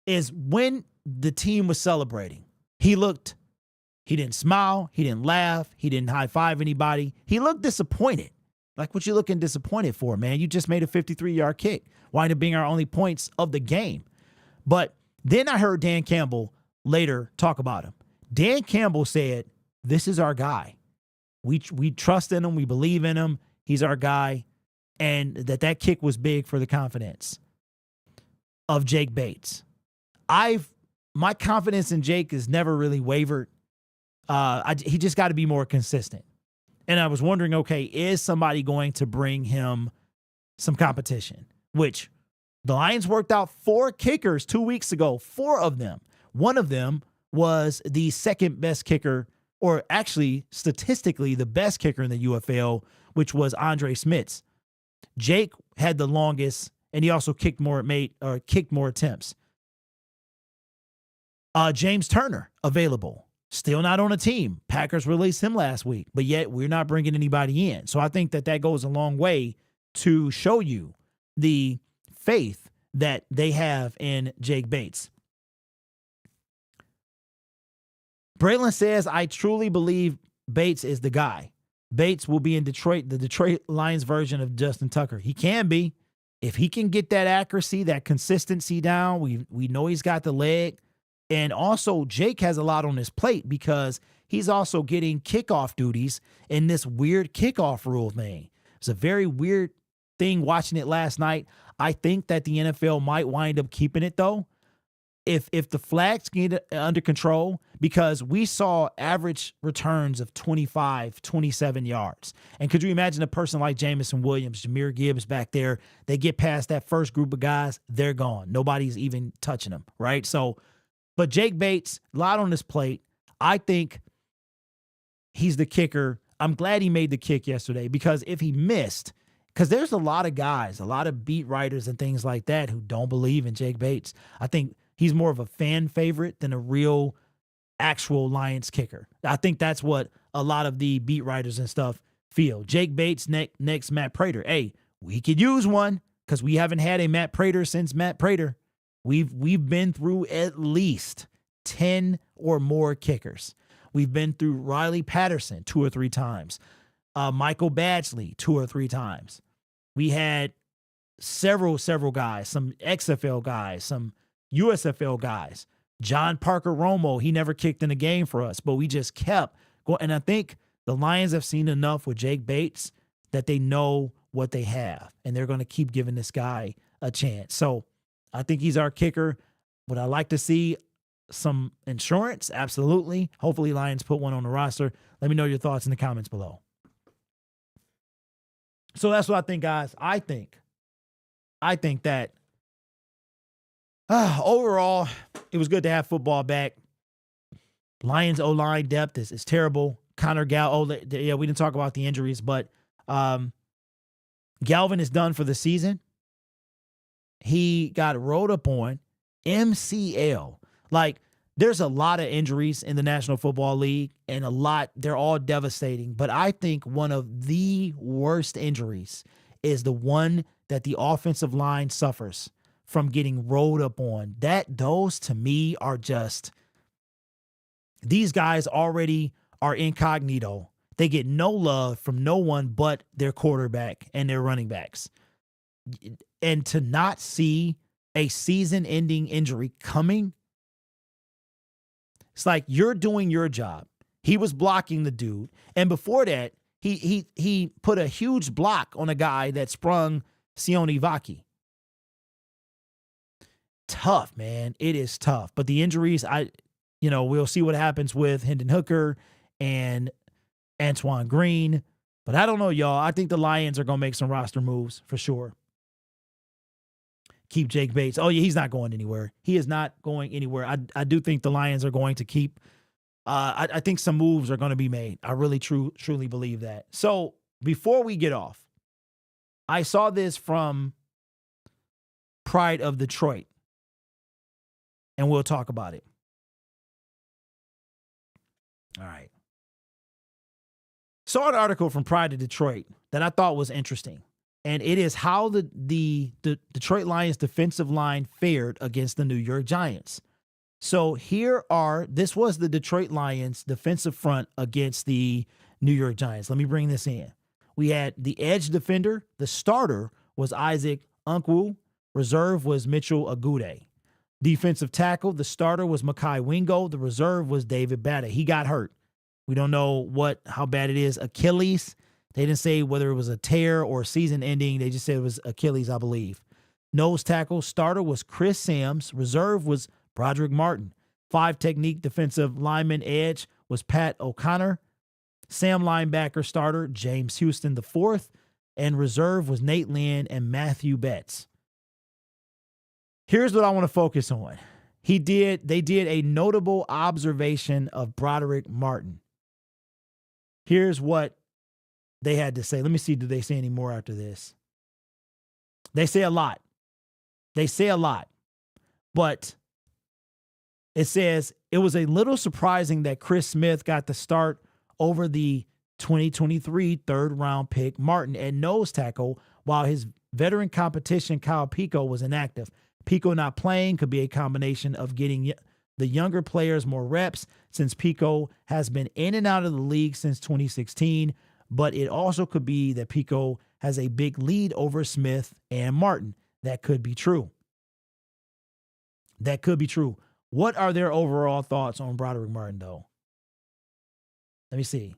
B: is when the team was celebrating, he didn't smile, he didn't laugh, he didn't high-five anybody. He looked disappointed. Like, what you looking disappointed for, man? You just made a 53-yard kick. Wind up being our only points of the game. But then I heard Dan Campbell later talk about him. Dan Campbell said, this is our guy. We trust in him. We believe in him. He's our guy. And that kick was big for the confidence of Jake Bates. My confidence in Jake has never really wavered. He just got to be more consistent. And I was wondering, okay, is somebody going to bring him some competition? Which the Lions worked out 4 kickers 2 weeks ago, 4 of them. One of them was the second best kicker, or actually statistically the best kicker in the UFL, which was Andre Smits. Jake had the longest, and he also kicked more attempts. James Turner available. Still not on a team. Packers released him last week, but yet we're not bringing anybody in. So I think that goes a long way to show you the faith that they have in Jake Bates. Braylon says, I truly believe Bates is the guy. Bates will be in Detroit, the Detroit Lions version of Justin Tucker. He can be. If he can get that accuracy, that consistency down, we know he's got the leg. And also, Jake has a lot on his plate because he's also getting kickoff duties in this weird kickoff rule thing. It's a very weird thing watching it last night. I think that the NFL might wind up keeping it, though, if the flags get under control, because we saw average returns of 25, 27 yards. And could you imagine a person like Jamison Williams, Jahmyr Gibbs back there, they get past that first group of guys, they're gone. Nobody's even touching them, right? But Jake Bates, a lot on his plate. I think he's the kicker. I'm glad he made the kick yesterday, because if he missed, because there's a lot of guys, a lot of beat writers and things like that who don't believe in Jake Bates. I think he's more of a fan favorite than a real actual Lions kicker. I think that's what a lot of the beat writers and stuff feel. Jake Bates next Matt Prater. Hey, we could use one because we haven't had a Matt Prater since Matt Prater. We've been through at least 10 or more kickers. We've been through Riley Patterson 2 or 3 times. Michael Badgley 2 or 3 times. We had several guys, some XFL guys, some USFL guys. John Parker Romo, he never kicked in a game for us, but we just kept going. And I think the Lions have seen enough with Jake Bates that they know what they have, and they're going to keep giving this guy a chance. So I think he's our kicker. Would I like to see some insurance? Absolutely. Hopefully Lions put one on the roster. Let me know your thoughts in the comments below. So that's what I think, guys. I think that overall, it was good to have football back. Lions O-line depth is terrible. Connor Gallup, we didn't talk about the injuries, but Galvin is done for the season. He got rolled up on MCL. Like, there's a lot of injuries in the National Football League, and they're all devastating. But I think one of the worst injuries is the one that the offensive line suffers from getting rolled up on. Those to me are just, these guys already are incognito. They get no love from no one but their quarterback and their running backs. And to not see a season-ending injury coming, it's like you're doing your job. He was blocking the dude. And before that, he put a huge block on a guy that sprung Sione Vaki. Tough, man. It is tough. But the injuries, we'll see what happens with Hendon Hooker and Antoine Green. But I don't know, y'all. I think the Lions are going to make some roster moves for sure. Keep Jake Bates. Oh, yeah, he's not going anywhere. He is not going anywhere. I do think the Lions are going to keep. I think some moves are going to be made. I really truly believe that. So before we get off, I saw this from Pride of Detroit, and we'll talk about it. All right. Saw an article from Pride of Detroit that I thought was interesting. And it is how the Detroit Lions defensive line fared against the New York Giants. So this was the Detroit Lions defensive front against the New York Giants. Let me bring this in. We had the edge defender. The starter was Isaac Unkwue. Reserve was Mitchell Agude. Defensive tackle, the starter was Mekhi Wingo. The reserve was David Bata. He got hurt. We don't know how bad it is. Achilles. They didn't say whether it was a tear or season ending. They just said it was Achilles, I believe. Nose tackle, starter was Chris Sams. Reserve was Broderick Martin. 5 technique defensive lineman edge was Pat O'Connor. Sam linebacker starter, James Houston IV. And reserve was Nate Lynn and Matthew Betts. Here's what I want to focus on. They did a notable observation of Broderick Martin. Here's what they had to say. Let me see, do they say any more after this? They say a lot. But it says, it was a little surprising that Chris Smith got the start over the 2023 third-round pick Martin at nose tackle, while his veteran competition, Kyle Pico, was inactive. Pico not playing could be a combination of getting the younger players more reps, since Pico has been in and out of the league since 2016, but it also could be that Pico has a big lead over Smith and Martin. That could be true. What are their overall thoughts on Broderick Martin, though? Let me see.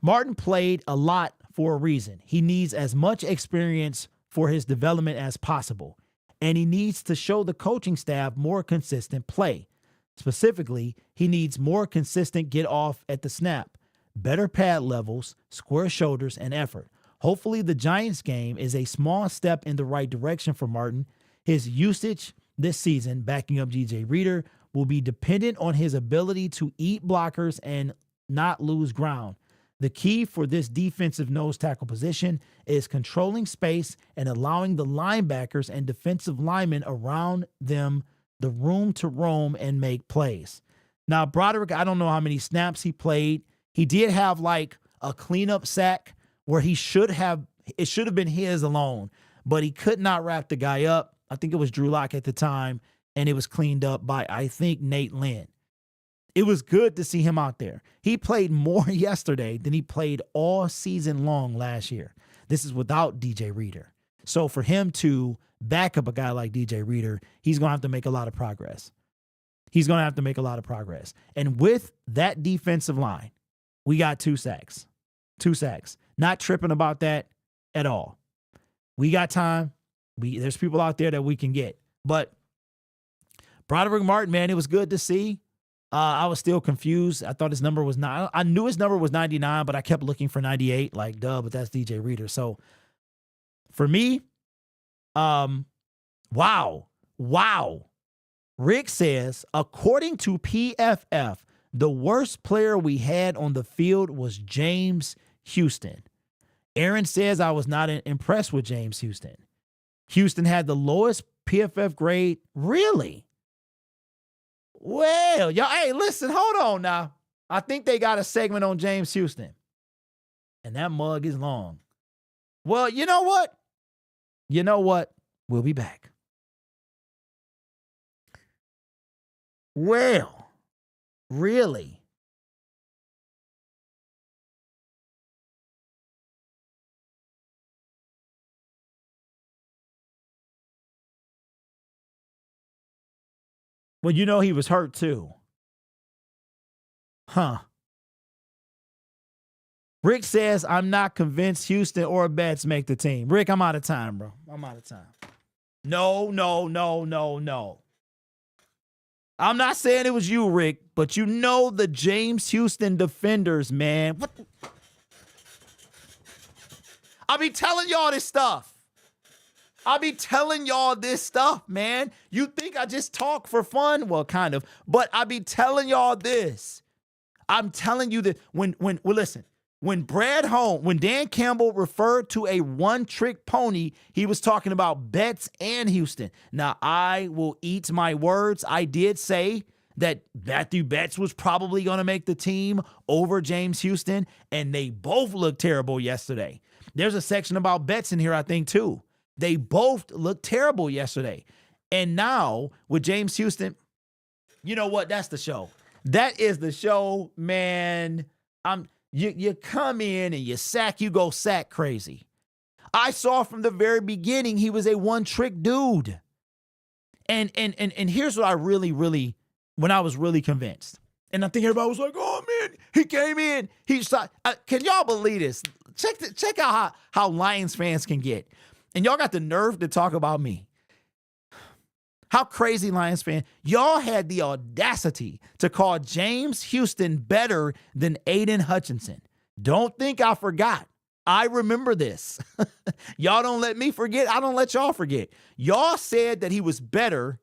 B: Martin played a lot for a reason. He needs as much experience for his development as possible, and he needs to show the coaching staff more consistent play. Specifically, he needs more consistent get off at the snap, better pad levels, square shoulders, and effort. Hopefully, the Giants game is a small step in the right direction for Martin. His usage this season, backing up DJ Reader, will be dependent on his ability to eat blockers and not lose ground. The key for this defensive nose tackle position is controlling space and allowing the linebackers and defensive linemen around them the room to roam and make plays. Now, Broderick, I don't know how many snaps he played. He did have like a cleanup sack where it should have been his alone, but he could not wrap the guy up. I think it was Drew Lock at the time, and it was cleaned up by, I think, Nate Lynn. It was good to see him out there. He played more yesterday than he played all season long last year. This is without DJ Reader. So for him to back up a guy like DJ Reader, he's going to have to make a lot of progress. And with that defensive line, we got 2 sacks. 2 sacks. Not tripping about that at all. We got time. There's people out there that we can get. But Broderick Martin, man, it was good to see. I was still confused. I thought his number was 9. I knew his number was 99, but I kept looking for 98. Like, duh, but that's DJ Reader. So for me, wow. Rick says, according to PFF, the worst player we had on the field was James Houston. Aaron says I was not impressed with James Houston. Houston had the lowest PFF grade. Really? Well, y'all, hey, listen, hold on now. I think they got a segment on James Houston. And that mug is long. Well, you know what? You know what? We'll be back. Well, really? Well, you know he was hurt too. Huh. Rick says, I'm not convinced Houston or Betts make the team. Rick, I'm out of time, bro. I'm out of time. No. I'm not saying it was you, Rick, but you know the James Houston defenders, man. What? I be telling y'all this stuff. Man. You think I just talk for fun? Well, kind of. But I be telling y'all this. I'm telling you that listen, when Dan Campbell referred to a one-trick pony, he was talking about Betts and Houston. Now, I will eat my words. I did say that Matthew Betts was probably going to make the team over James Houston, and they both looked terrible yesterday. There's a section about Betts in here, I think, too. They both looked terrible yesterday. And now, with James Houston, you know what? That's the show. That is the show, man. You come in and you go sack crazy. I saw from the very beginning he was a one-trick dude. And here's what I really, when I was really convinced. And I think everybody was like, oh, man, he came in. He shot. Can y'all believe this? Check out how Lions fans can get. And y'all got the nerve to talk about me. How crazy, Lions fan. Y'all had the audacity to call James Houston better than Aiden Hutchinson. Don't think I forgot. I remember this. Y'all don't let me forget. I don't let y'all forget. Y'all said that he was better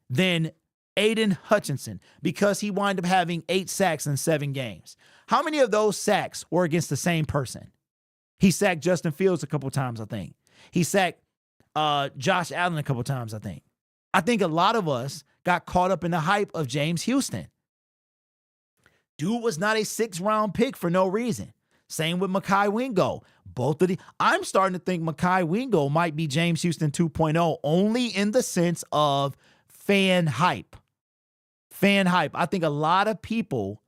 B: than Aiden Hutchinson because he wound up having 8 sacks in 7 games. How many of those sacks were against the same person? He sacked Justin Fields a couple times, I think. He sacked Josh Allen a couple times, I think. I think a lot of us got caught up in the hype of James Houston. Dude was not a 6th-round pick for no reason. Same with Mekhi Wingo. I'm starting to think Mekhi Wingo might be James Houston 2.0 only in the sense of fan hype. Fan hype. I think a lot of people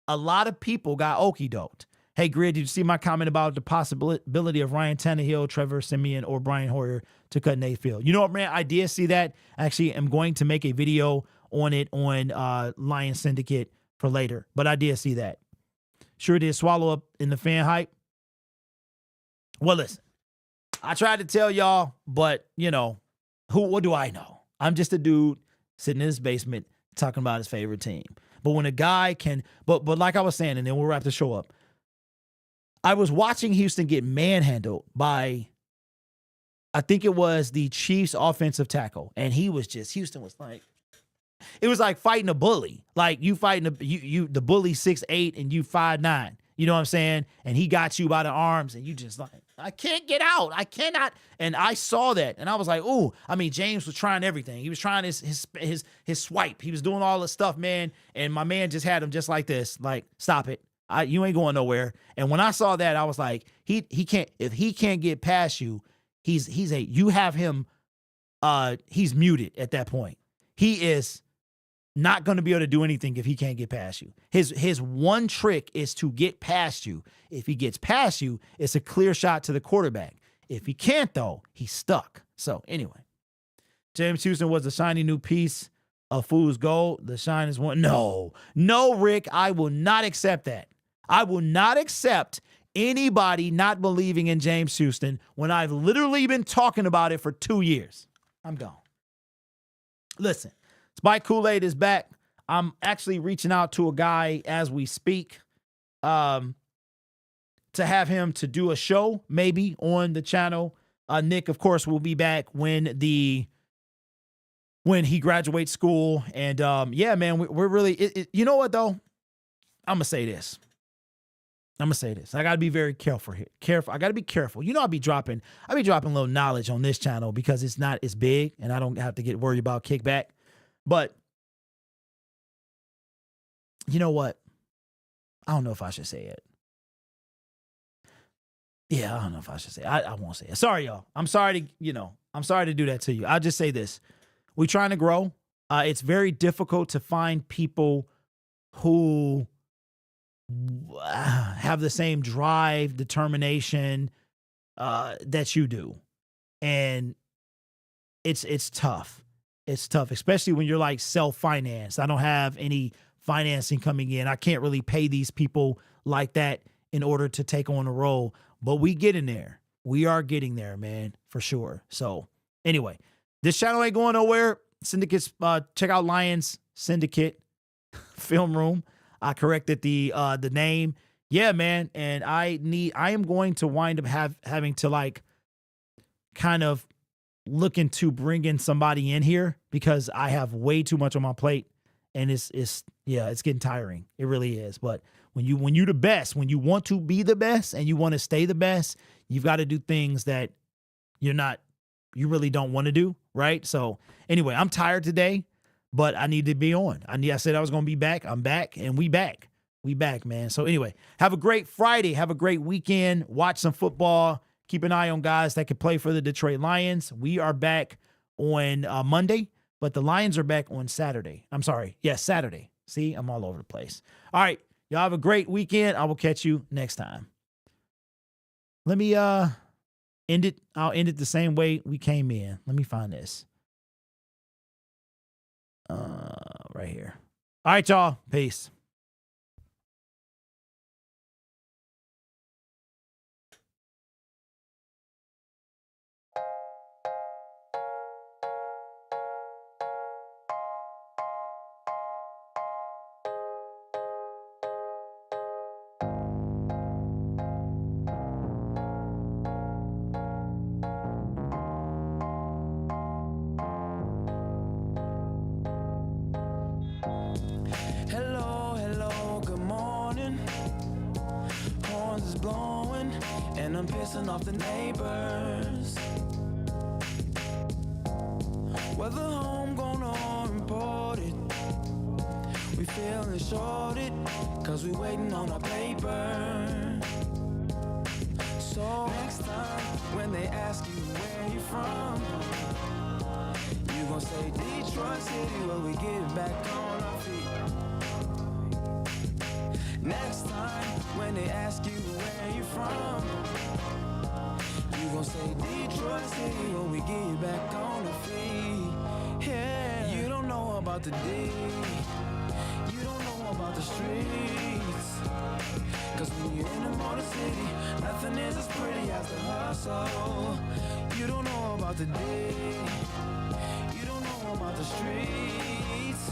B: got okey-doked. Hey, Grid, did you see my comment about the possibility of Ryan Tannehill, Trevor Siemian, or Brian Hoyer to cut Nate Field? You know what, man? I did see that. Actually, I'm going to make a video on it on Lion Syndicate for later. But I did see that. Sure did swallow up in the fan hype. Well, listen. I tried to tell y'all, but, what do I know? I'm just a dude sitting in his basement talking about his favorite team. But when a guy can, but like I was saying, and then we'll wrap the show up. I was watching Houston get manhandled by, I think it was the Chiefs offensive tackle. And Houston was like, it was like fighting a bully. Like you fighting the bully 6'8" and you 5'9". You know what I'm saying? And he got you by the arms and you just like, I can't get out. I cannot. And I saw that. And I was like, ooh, James was trying everything. He was trying his swipe. He was doing all this stuff, man. And my man just had him just like this. Like, stop it. You ain't going nowhere. And when I saw that, I was like, he can't, if he can't get past you, he's muted at that point. He is not going to be able to do anything if he can't get past you. His one trick is to get past you. If he gets past you, it's a clear shot to the quarterback. If he can't, though, he's stuck. So anyway, James Houston was the shiny new piece of fool's gold. The shine is one. No, Rick, I will not accept that. I will not accept anybody not believing in James Houston when I've literally been talking about it for 2 years. I'm gone. Listen, Spike Kool-Aid is back. I'm actually reaching out to a guy as we speak to have him to do a show maybe on the channel. Nick, of course, will be back when he graduates school. And yeah, man, we're really, you know what though? I'm going to say this. I'm gonna say this. I gotta be very careful here. I gotta be careful. You know, I be dropping a little knowledge on this channel because it's not as big and I don't have to get worried about kickback. But you know what? I don't know if I should say it. Yeah, I don't know if I should say it. I won't say it. Sorry, y'all. I'm sorry to do that to you. I'll just say this. We're trying to grow. It's very difficult to find people who have the same drive, determination that you do. And it's tough. It's tough, especially when you're like self-financed. I don't have any financing coming in. I can't really pay these people like that in order to take on a role, but we get in there. We are getting there, man, for sure. So anyway, this channel ain't going nowhere. Syndicates, check out Lions Syndicate Film Room. I corrected the name. Yeah, man. And I am going to wind up having to like kind of look into bringing somebody in here because I have way too much on my plate. And it's getting tiring. It really is. But when you the best, when you want to be the best and you want to stay the best, you've got to do things that you really don't want to do, right? So anyway, I'm tired today, but I need to be on. I said I was going to be back. I'm back, and we back. We back, man. So anyway, have a great Friday. Have a great weekend. Watch some football. Keep an eye on guys that can play for the Detroit Lions. We are back on Monday. But the Lions are back on Saturday. I'm sorry. Yes, Saturday. See, I'm all over the place. All right. Y'all have a great weekend. I will catch you next time. Let me end it. I'll end it the same way we came in. Let me find this. Right here. All right, y'all. Peace.
A: Hello, good morning. Horns is blowing, and I'm pissing off the neighbors. Whether home grown or imported, we feeling shorted, cause we waiting on our paper. So next time, when they ask you where you from, you gon' say Detroit City, where we get back on our feet. Next time, when they ask you where you from, you gon' say Detroit City, when we get back on our feet. Yeah, you don't know about the D, you don't know about the streets, cause when you're in the motor city, nothing is as pretty as the hustle. You don't know about the D, you don't know about the streets,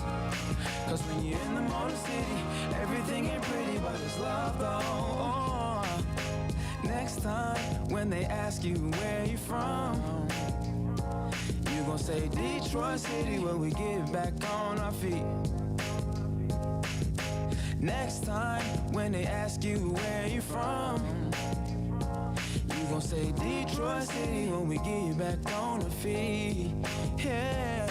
A: cause when you're in the motor city, everything ain't pretty but it's love though. Next time, when they ask you where you from, you gon' say Detroit City, where we get back on our feet. Next time, when they ask you where you from, you gon' say Detroit City, when we get back on our feet. Yeah.